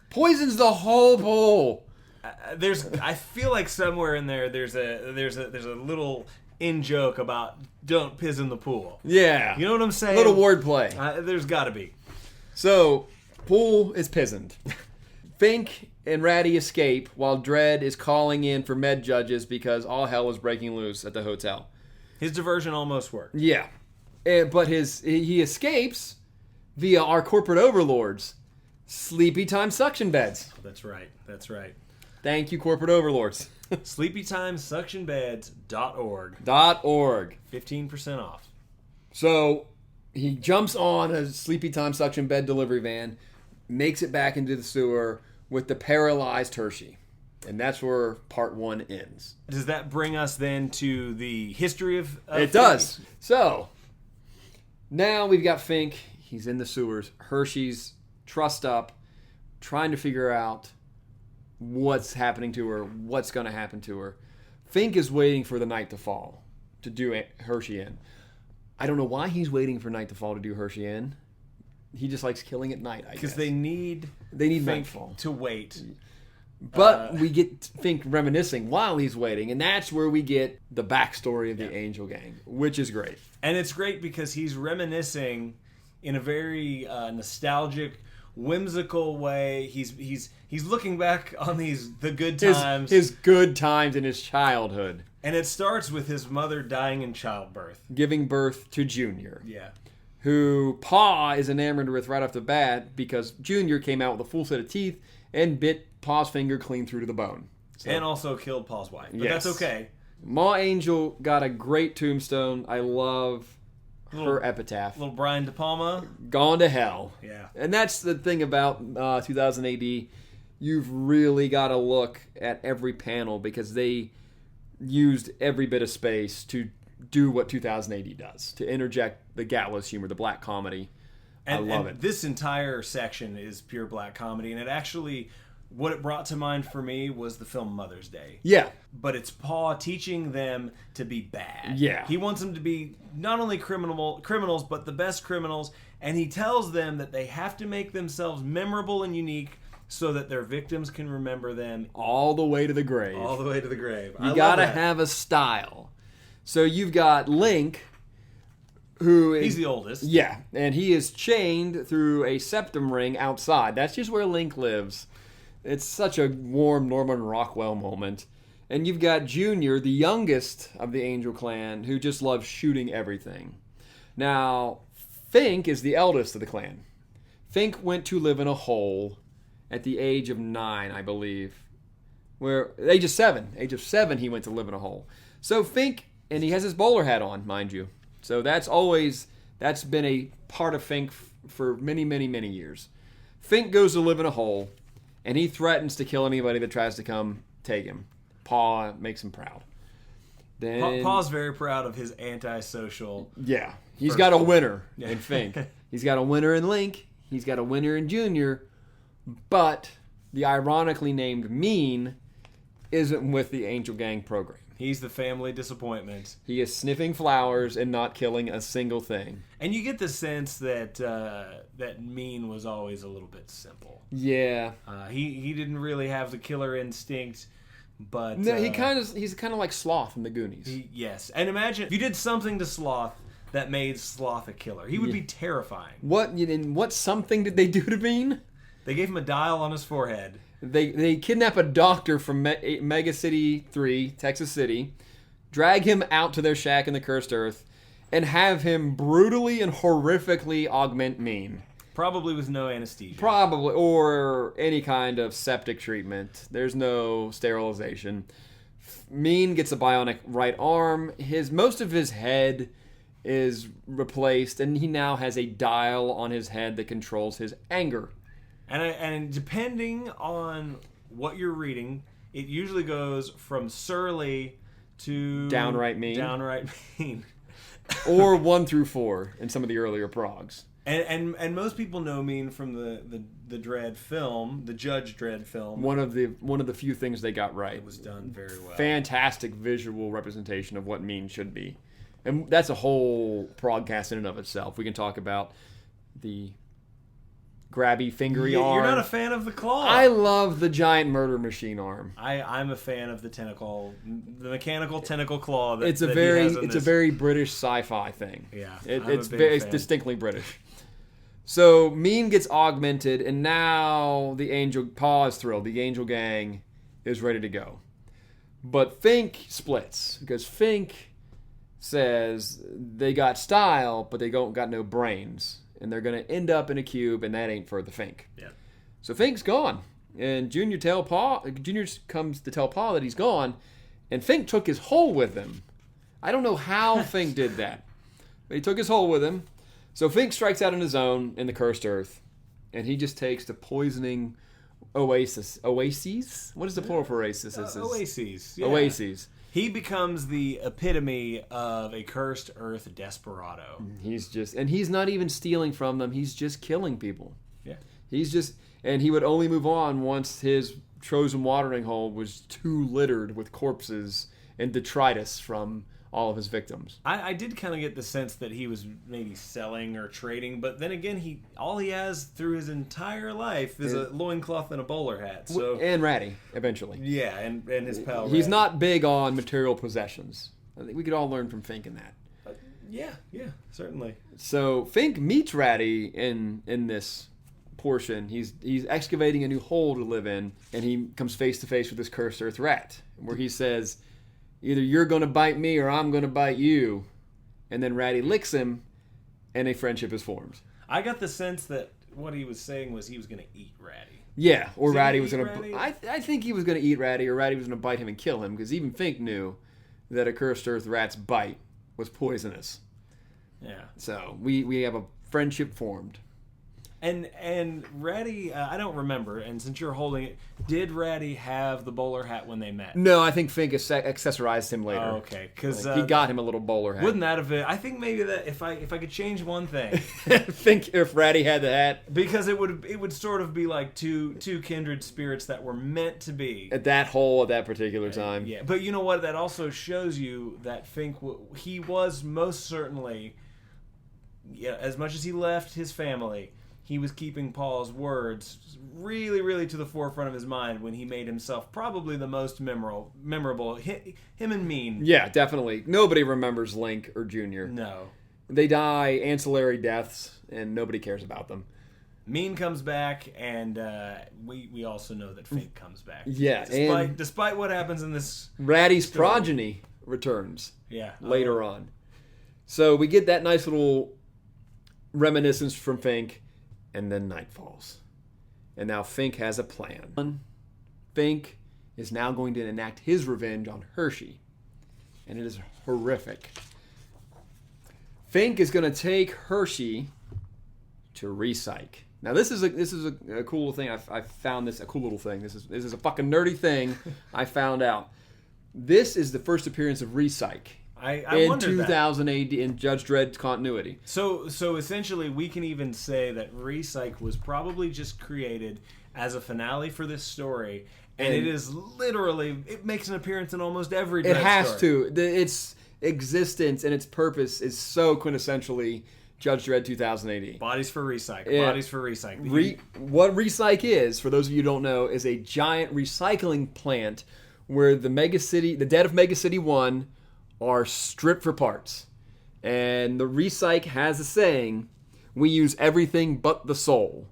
poisons the whole pool. I feel like somewhere in there's a little in joke about don't piss in the pool. Yeah, you know what I'm saying? Little wordplay. There's got to be. So pool is pizzoned. Fink and Ratty escape while Dredd is calling in for med judges because all hell is breaking loose at the hotel. His diversion almost worked. Yeah, but he escapes via our corporate overlords, sleepy time suction beds. That's right. Thank you, corporate overlords. SleepyTimeSuctionBeds.org. .org. 15% off. So he jumps on a Sleepy Time suction bed delivery van, makes it back into the sewer with the paralyzed Hershey. And that's where part 1 ends. Does that bring us then to the history of It Fink? does. So now we've got Fink. He's in the sewers. Hershey's trussed up, trying to figure out what's happening to her, what's going to happen to her. Fink is waiting for the night to fall to do Hershey in. I don't know why he's waiting for night to fall to do Hershey in. He just likes killing at night, I guess. Because they need Fink nightfall to wait. But we get Fink reminiscing while he's waiting, and that's where we get the backstory of the Angel Gang, which is great. And it's great because he's reminiscing in a very nostalgic, whimsical way. He's looking back on the good times. His good times in his childhood. And it starts with his mother dying in childbirth. Giving birth to Junior. Yeah. Who Pa is enamored with right off the bat because Junior came out with a full set of teeth and bit Pa's finger clean through to the bone. So, and also killed Pa's wife. But that's okay. Ma Angel got a great tombstone. I love her epitaph. Little Brian De Palma. Gone to hell. Yeah. And that's the thing about 2000 AD. You've really got to look at every panel because they used every bit of space to do what 2000 AD does, to interject the gallows humor, the black comedy. I love it. This entire section is pure black comedy, and it actually, what it brought to mind for me was the film Mother's Day. Yeah. But it's Pa teaching them to be bad. Yeah. He wants them to be not only criminals, but the best criminals, and he tells them that they have to make themselves memorable and unique so that their victims can remember them all the way to the grave. All the way to the grave. You gotta have a style. So you've got Link, who is... He's the oldest. Yeah, and he is chained through a septum ring outside. That's just where Link lives. It's such a warm Norman Rockwell moment. And you've got Junior, the youngest of the Angel clan, who just loves shooting everything. Now, Fink is the eldest of the clan. Fink went to live in a hole at the age of 9, I believe. Age of 7. Age of 7, he went to live in a hole. So Fink, and he has his bowler hat on, mind you. So that's been a part of Fink for many, many, many years. Fink goes to live in a hole, and he threatens to kill anybody that tries to come take him. Pa makes him proud. Then Pa's very proud of his antisocial. Yeah, he's got a winner in Fink. He's got a winner in Link. He's got a winner in Junior. But the ironically named Mean isn't with the Angel Gang program. He's the family disappointment. He is sniffing flowers and not killing a single thing. And you get the sense that that Mean was always a little bit simple. Yeah. He didn't really have the killer instinct, but no, he's kind of like Sloth in the Goonies. Yes. And imagine if you did something to Sloth that made Sloth a killer. He would be terrifying. What something did they do to Mean? They gave him a dial on his forehead. They kidnap a doctor from Mega City 3, Texas City, drag him out to their shack in the Cursed Earth, and have him brutally and horrifically augment Mean. Probably with no anesthesia. Probably, or any kind of septic treatment. There's no sterilization. Mean gets a bionic right arm. Most of his head is replaced, and he now has a dial on his head that controls his anger. And depending on what you're reading, it usually goes from surly to downright mean. Downright mean. Or 1 through 4 in some of the earlier progs. And most people know Mean from the Dredd film, the Judge Dredd film. One of the few things they got right. It was done very well. Fantastic visual representation of what Mean should be. And that's a whole progcast in and of itself. We can talk about the grabby, fingery arm. You're not a fan of the claw. I love the giant murder machine arm. I'm a fan of the mechanical tentacle claw. It's a very British sci-fi thing. Yeah, it's distinctly British. So Mean gets augmented, and now Pa is thrilled. The Angel Gang is ready to go, but Fink splits because Fink says they got style, but they got no brains. And they're going to end up in a cube, and that ain't for the Fink. Yeah. So Fink's gone. And Junior comes to tell Pa that he's gone, and Fink took his hole with him. I don't know how Fink did that, but he took his hole with him. So Fink strikes out on his own in the Cursed Earth, and he just takes the poisoning oases. What is the plural for oasis? Oases. Yeah. Oases. He becomes the epitome of a Cursed Earth desperado. He's not even stealing from them. He's just killing people. Yeah. And he would only move on once his chosen watering hole was too littered with corpses and detritus from all of his victims. I did kind of get the sense that he was maybe selling or trading, but then again, all he has through his entire life is a loincloth and a bowler hat. So and Ratty, eventually. Yeah, and his pal He's Ratty. not big on material possessions. I think we could all learn from Fink in that. Yeah, certainly. So Fink meets Ratty in this portion. He's excavating a new hole to live in, and he comes face to face with this Cursed Earth rat, where he says, either you're going to bite me or I'm going to bite you. And then Ratty licks him, and a friendship is formed. I got the sense that what he was saying was he was going to eat Ratty. Yeah, or Ratty was going to... I think he was going to eat Ratty, or Ratty was going to bite him and kill him, because even Fink knew that a Cursed Earth rat's bite was poisonous. Yeah. So we have a friendship formed. And Ratty, I don't remember, and since you're holding it, did Ratty have the bowler hat when they met? No, I think Fink accessorized him later. Oh, okay, because he got him a little bowler hat. Wouldn't that have been? I think maybe that if I could change one thing, Fink, if Ratty had the hat, because it would sort of be like two kindred spirits that were meant to be at that hole at that particular time. Yeah, but you know what? That also shows you that Fink he was most certainly, as much as he left his family, he was keeping Paul's words really, really to the forefront of his mind when he made himself probably the most memorable. Him and Mean. Yeah, definitely. Nobody remembers Link or Junior. No. They die ancillary deaths, and nobody cares about them. Mean comes back, and we also know that Fink comes back. Yeah, despite what happens in this... Ratty's progeny returns. Yeah. Later on. So we get that nice little reminiscence from Fink. And then night falls. And now Fink has a plan. Fink is now going to enact his revenge on Hershey. And it is horrific. Fink is going to take Hershey to Recyc. Now this is a cool little thing. I found this a cool little thing. This is a fucking nerdy thing I found out. This is the first appearance of Recyc. I in wondered 2000 AD in Judge Dredd continuity. So essentially, we can even say that Recyc was probably just created as a finale for this story, and it is literally it makes an appearance in almost every. Dredd It has story. to. Its existence and its purpose is so quintessentially Judge Dredd 2000 AD. Bodies for Recyc. Yeah. Bodies for Recyc. What Recyc is, for those of you who don't know, is a giant recycling plant where the dead of Mega City 1 are stripped for parts. And the Recyc has a saying, we use everything but the soul.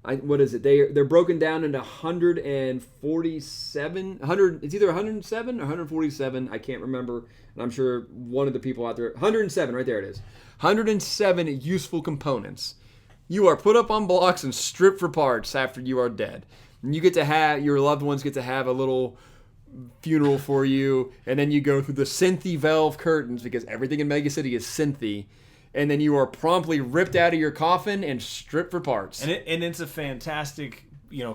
What is it? They're broken down into 147, it's either 107 or 147, I can't remember. And I'm sure one of the people out there, 107, right there it is. 107 useful components. You are put up on blocks and stripped for parts after you are dead. And you get to have, your loved ones get to have a little funeral for you, and then you go through the synthy valve curtains because everything in Mega City is synthy, and then you are promptly ripped out of your coffin and stripped for parts. And it's a fantastic,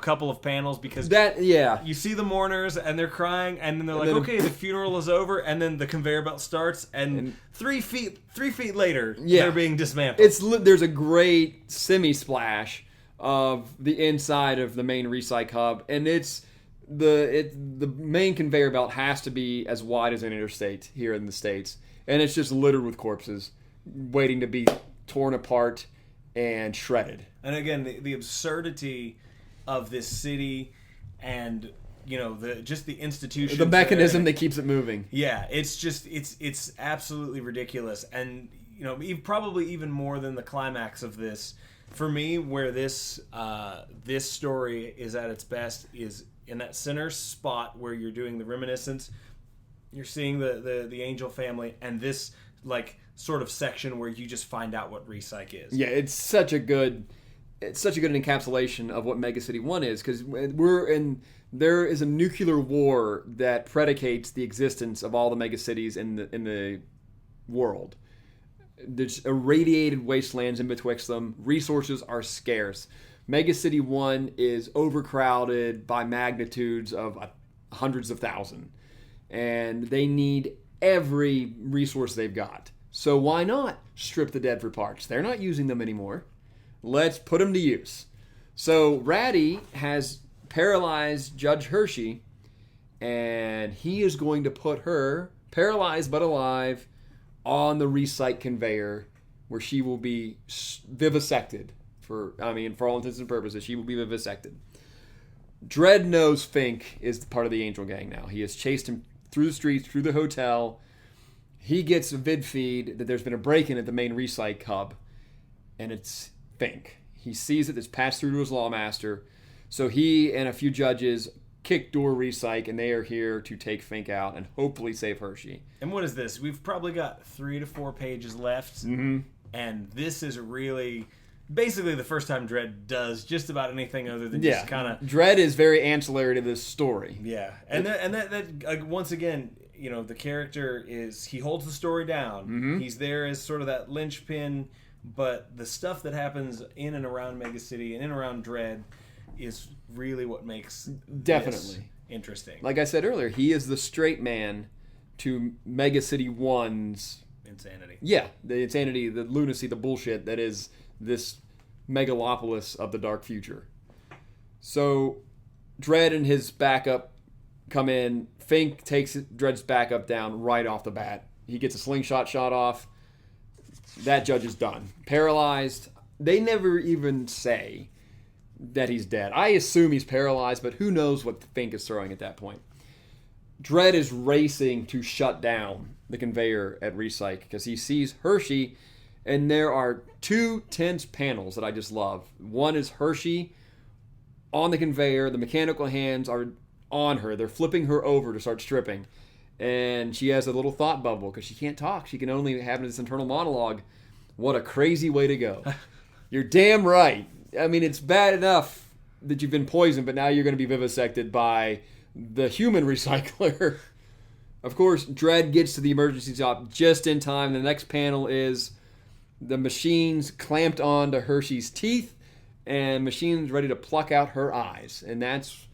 couple of panels because you see the mourners and they're crying, and then they're like, okay, the funeral is over, and then the conveyor belt starts, and 3 feet later, they're being dismantled. There's a great semi-splash of the inside of the main Recyc hub, and the main conveyor belt has to be as wide as an interstate here in the States, and it's just littered with corpses waiting to be torn apart and shredded. And again, the absurdity of this city, and just the institution, the mechanism that keeps it moving. Yeah, it's absolutely ridiculous, and probably even more than the climax of this. For me, where this story is at its best is in that center spot where you're doing the reminiscence. You're seeing the Angel family, and this sort of section where you just find out what Recyc is. Yeah, it's such a good it's such a good encapsulation of what Mega City 1 is, because there is a nuclear war that predicates the existence of all the mega cities in the world. There's irradiated wastelands in betwixt them. Resources are scarce. Mega City 1 is overcrowded by magnitudes of hundreds of thousands. And they need every resource they've got. So why not strip the dead for parts? They're not using them anymore. Let's put them to use. So Ratty has paralyzed Judge Hershey, and he is going to put her, paralyzed but alive, on the recycle conveyor, where she will be vivisected. For all intents and purposes, she will be vivisected. Dredd knows Fink is part of the Angel Gang now. He has chased him through the streets, through the hotel. He gets a vid feed that there's been a break-in at the main recycle hub, and it's Fink. He sees it. It's passed through to his lawmaster. So he and a few judges kick door recycle, and they are here to take Fink out and hopefully save Hershey. And what is this? We've probably got 3 to 4 pages left, and this is really basically the first time Dredd does just about anything other than just kind of... Dredd is very ancillary to this story. Yeah, and that once again, you know, the character is, he holds the story down. He's there as sort of that linchpin, but the stuff that happens in and around Mega City and in and around Dredd is really what makes this interesting. Like I said earlier, he is the straight man to Mega City 1's insanity. Yeah, the insanity, the lunacy, the bullshit that is this megalopolis of the dark future. So Dredd and his backup come in. Fink takes Dredd's backup down right off the bat. He gets a slingshot shot off. That judge is done. Paralyzed. They never even say that he's dead. I assume he's paralyzed, but who knows what Fink is throwing at that point. Dredd is racing to shut down the conveyor at Recycle because he sees Hershey, and there are 2 tense panels that I just love. One is Hershey on the conveyor. The mechanical hands are on her. They're flipping her over to start stripping. And she has a little thought bubble because she can't talk. She can only have this internal monologue. What a crazy way to go. You're damn right. I mean, it's bad enough that you've been poisoned, but now you're going to be vivisected by the human recycler. Of course, Dredd gets to the emergency stop just in time. The next panel is the machines clamped onto Hershey's teeth, and machines ready to pluck out her eyes. And that's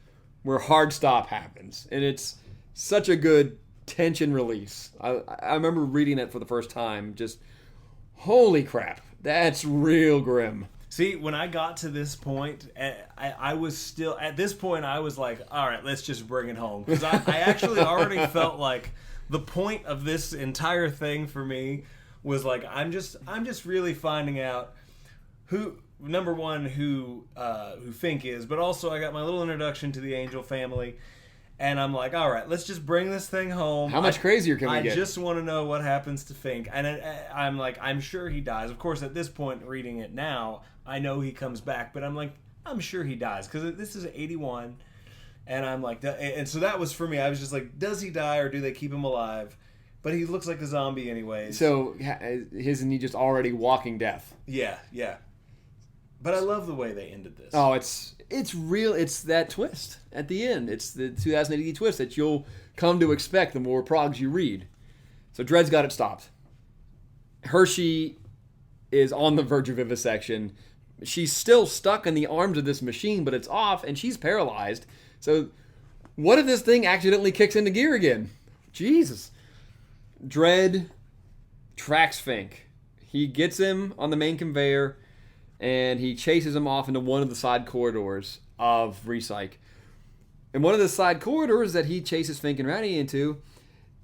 where hard stop happens. And it's such a good tension release. I remember reading it for the first time. Just, holy crap. That's real grim. See, when I got to this point, I was still, at this point, I was like, all right, let's just bring it home. Because I actually already felt like the point of this entire thing for me was like, I'm just really finding out who, number one, who Fink is, but also I got my little introduction to the Angel family. And I'm like, all right, let's just bring this thing home. How much crazier can we get? I just want to know what happens to Fink. And I'm like, I'm sure he dies. Of course, at this point, reading it now, I know he comes back. But I'm like, I'm sure he dies. Because this is 81. And I'm like, and so that was for me. I was just like, does he die or do they keep him alive? But he looks like a zombie anyways. So, isn't he just already walking death? Yeah. But I love the way they ended this. Oh, it's real. It's that twist at the end. It's the 2080 twist that you'll come to expect the more progs you read. So Dredd's got it stopped. Hershey is on the verge of vivisection. She's still stuck in the arms of this machine, but it's off, and she's paralyzed. So what if this thing accidentally kicks into gear again? Jesus. Dredd tracks Fink. He gets him on the main conveyor, and he chases him off into one of the side corridors of Recycle. And one of the side corridors that he chases Fink and Ratty into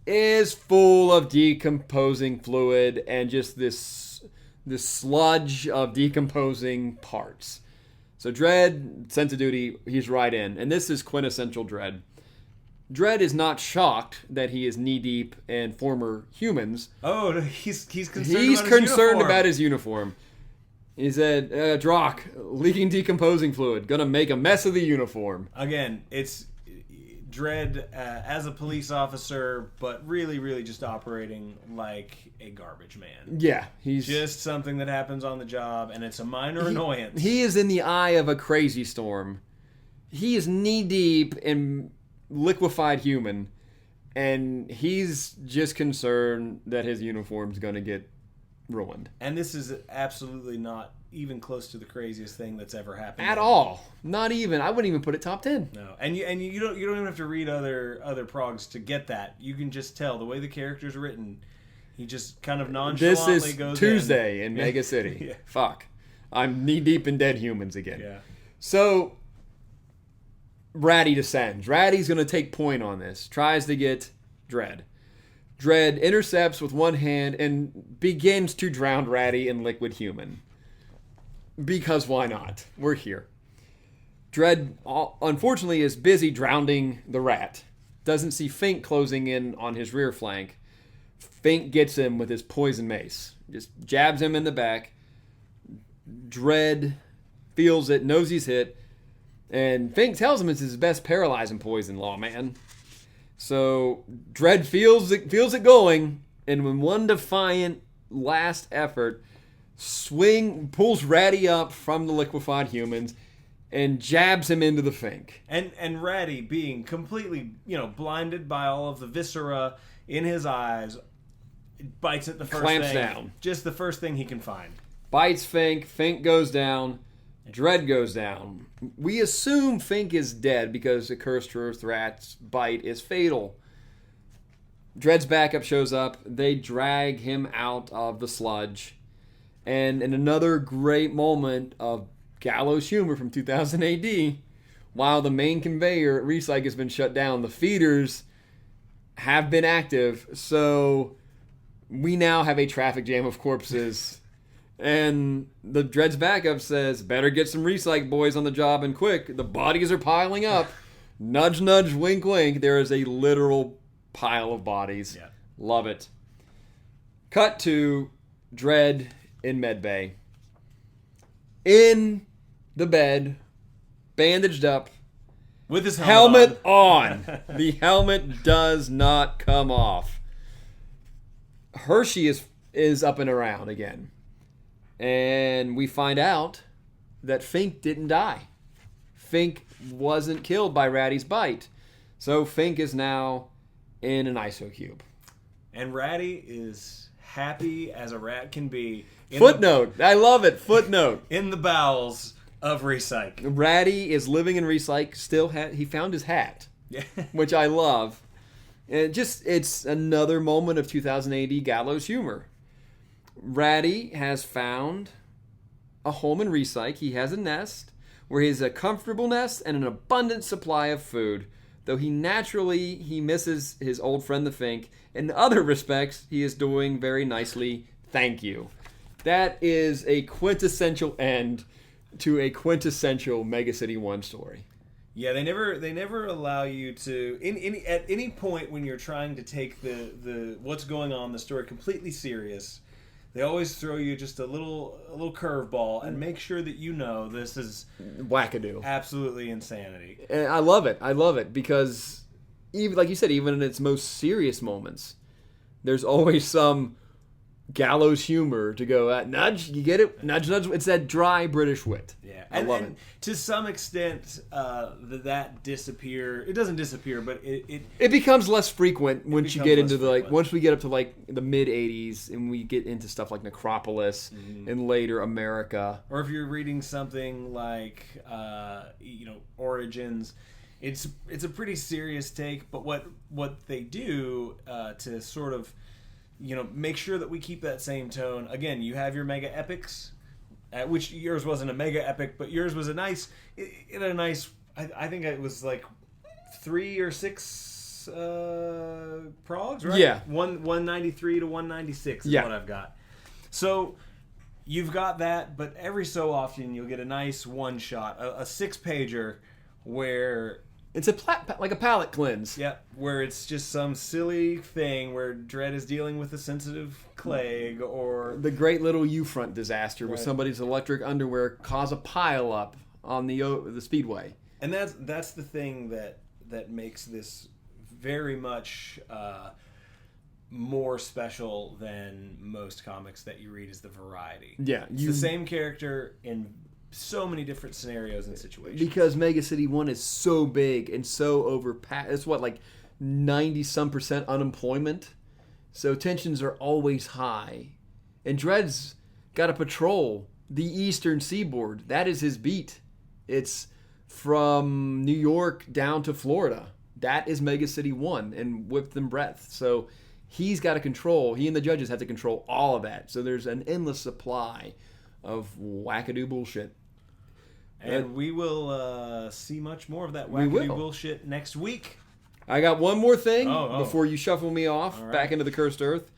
is full of decomposing fluid and just this sludge of decomposing parts. So Dredd, sense of duty, he's right in. And this is quintessential Dredd. Dredd is not shocked that he is knee-deep in former humans. Oh, he's concerned about his uniform. He said, Drock, leaking decomposing fluid. Gonna make a mess of the uniform. Again, Dredd as a police officer, but really just operating like a garbage man. Yeah, he's Just something that happens on the job, and it's a minor annoyance. He is in the eye of a crazy storm. He is knee-deep in liquefied human, and he's just concerned that his uniform's going to get ruined. And this is absolutely not even close to the craziest thing that's ever happened. At all. Not even. I wouldn't even put it top 10. No. And you don't even have to read other progs to get that. You can just tell the way the character's written. He just kind of nonchalantly This is goes Tuesday in Mega City. Yeah. Fuck. I'm knee-deep in dead humans again. Yeah. So, Ratty descends. Ratty's going to take point on this. Tries to get Dredd. Dredd intercepts with one hand and begins to drown Ratty in liquid human. Because why not? We're here. Dredd, unfortunately, is busy drowning the rat. Doesn't see Fink closing in on his rear flank. Fink gets him with his poison mace. Just jabs him in the back. Dredd feels it, knows he's hit. And Fink tells him it's his best paralyzing poison, lawman. So Dredd feels it going. And when one defiant last effort, pulls Ratty up from the liquefied humans and jabs him into the Fink. And Ratty, being completely, blinded by all of the viscera in his eyes, bites at the first Clamps thing. down. Just the first thing he can find. Bites Fink. Fink goes down. Dredd goes down. We assume Fink is dead because the cursed earth rat's bite is fatal. Dredd's backup shows up. They drag him out of the sludge. And in another great moment of gallows humor from 2000 AD, while the main conveyor at Recycle has been shut down, the feeders have been active. So we now have a traffic jam of corpses. And the Dredd's backup says, better get some Recycle boys on the job and quick. The bodies are piling up. Nudge, nudge, wink, wink. There is a literal pile of bodies. Yeah. Love it. Cut to Dredd in medbay. In the bed, bandaged up, With his helmet on. The helmet does not come off. Hershey is up and around again. And we find out that Fink didn't die. Fink wasn't killed by Ratty's bite. So Fink is now in an ISO cube. And Ratty is happy as a rat can be. Footnote. I love it. Footnote. In the bowels of Recycle. Ratty is living in Recycle. He found his hat, Yeah. which I love. And it's another moment of 2000 AD gallows humor. Ratty has found a home in Recycle. He has a nest where he has a comfortable nest and an abundant supply of food. Though he misses his old friend the Fink. In other respects, he is doing very nicely. Thank you. That is a quintessential end to a quintessential Mega City 1 story. Yeah, they never allow you to at any point when you're trying to take the what's going on in the story completely serious. They always throw you just a little curveball and make sure that this is Wackadoo. absolutely insanity. And I love it because even like you said, even in its most serious moments, there's always some gallows humor to go at. Nudge, you get it? Nudge, nudge. It's that dry British wit. Yeah, I love it. To some extent, that disappear. It doesn't disappear, but It becomes less frequent once you becomes get less into frequent. once we get up to the mid 80s and we get into stuff like Necropolis and later America. or if you're reading something like Origins, it's a pretty serious take. But what they do to sort of make sure that we keep that same tone. Again, you have your mega epics, which yours wasn't a mega epic, but yours was I think it was like 3 or 6 progs, right? Yeah. 193 to 196 is Yeah. what I've got. So you've got that, but every so often you'll get a nice one shot, a 6-pager where It's like a palate cleanse. where it's just some silly thing where Dredd is dealing with a sensitive clag or The great little U-front disaster where Right. somebody's electric underwear caused a pile up on the speedway. and that's the thing that that makes this very much more special than most comics that you read is the variety. Yeah, It's the same character in so many different scenarios and situations. Because Mega City 1 is so big and so overpacked. It's what, like 90-some% unemployment? So tensions are always high. And Dredd's got to patrol the eastern seaboard. That is his beat. It's from New York down to Florida. That is Mega City 1 and width and breadth. So he and the judges have to control all of that. So there's an endless supply of wackadoo bullshit. And we will see much more of that wackadoo bullshit next week. I got one more thing before you shuffle me off right. back into the Cursed Earth.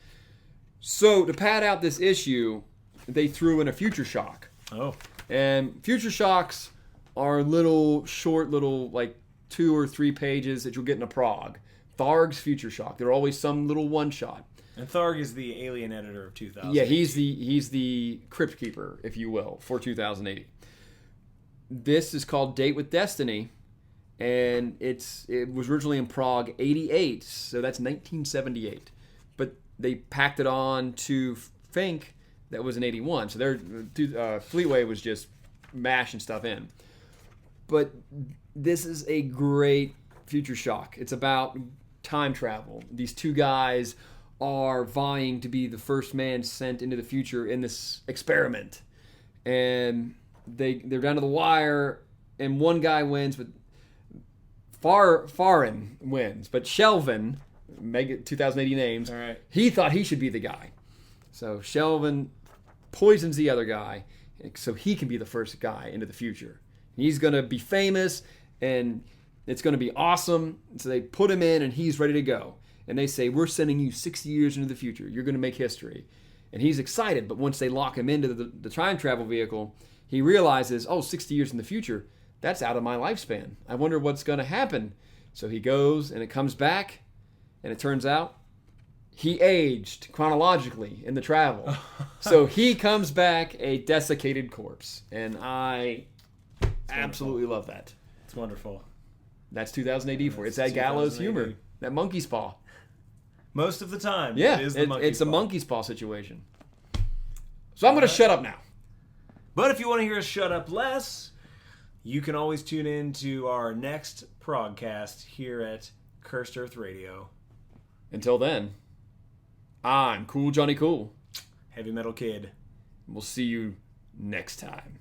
So to pad out this issue, they threw in a Future Shock. Oh. And Future Shocks are short little, like 2 or 3 pages that you'll get in a prog. Tharg's Future Shock. They're always some little one-shot. And Tharg is the alien editor of 2000. Yeah, he's the Crypt Keeper, if you will, for 2080. This is called Date with Destiny, and it was originally in Prague 88, so that's 1978. But they packed it on to Fink, that was in 81. So Fleetway was just mashing stuff in. But this is a great Future Shock. It's about time travel. These two guys are vying to be the first man sent into the future in this experiment. And they're down to the wire, and one guy wins, but Farin wins. But Shelvin, 2080 names, all right. He thought he should be the guy. So Shelvin poisons the other guy so he can be the first guy into the future. He's going to be famous, and it's going to be awesome. So they put him in, and he's ready to go. And they say, we're sending you 60 years into the future. You're going to make history. And he's excited, but once they lock him into the time travel vehicle, he realizes, 60 years in the future, that's out of my lifespan. I wonder what's going to happen. So he goes, and it comes back, and it turns out he aged chronologically in the travel. So he comes back a desiccated corpse. And I absolutely love that. It's wonderful. That's 2000 AD for it. It's that gallows humor. That monkey's paw. Most of the time. Yeah, it's a monkey's paw situation. So I'm going to shut up now. But if you want to hear us shut up less, you can always tune in to our next progcast here at Cursed Earth Radio. Until then, I'm Cool Johnny Cool. Heavy Metal Kid. We'll see you next time.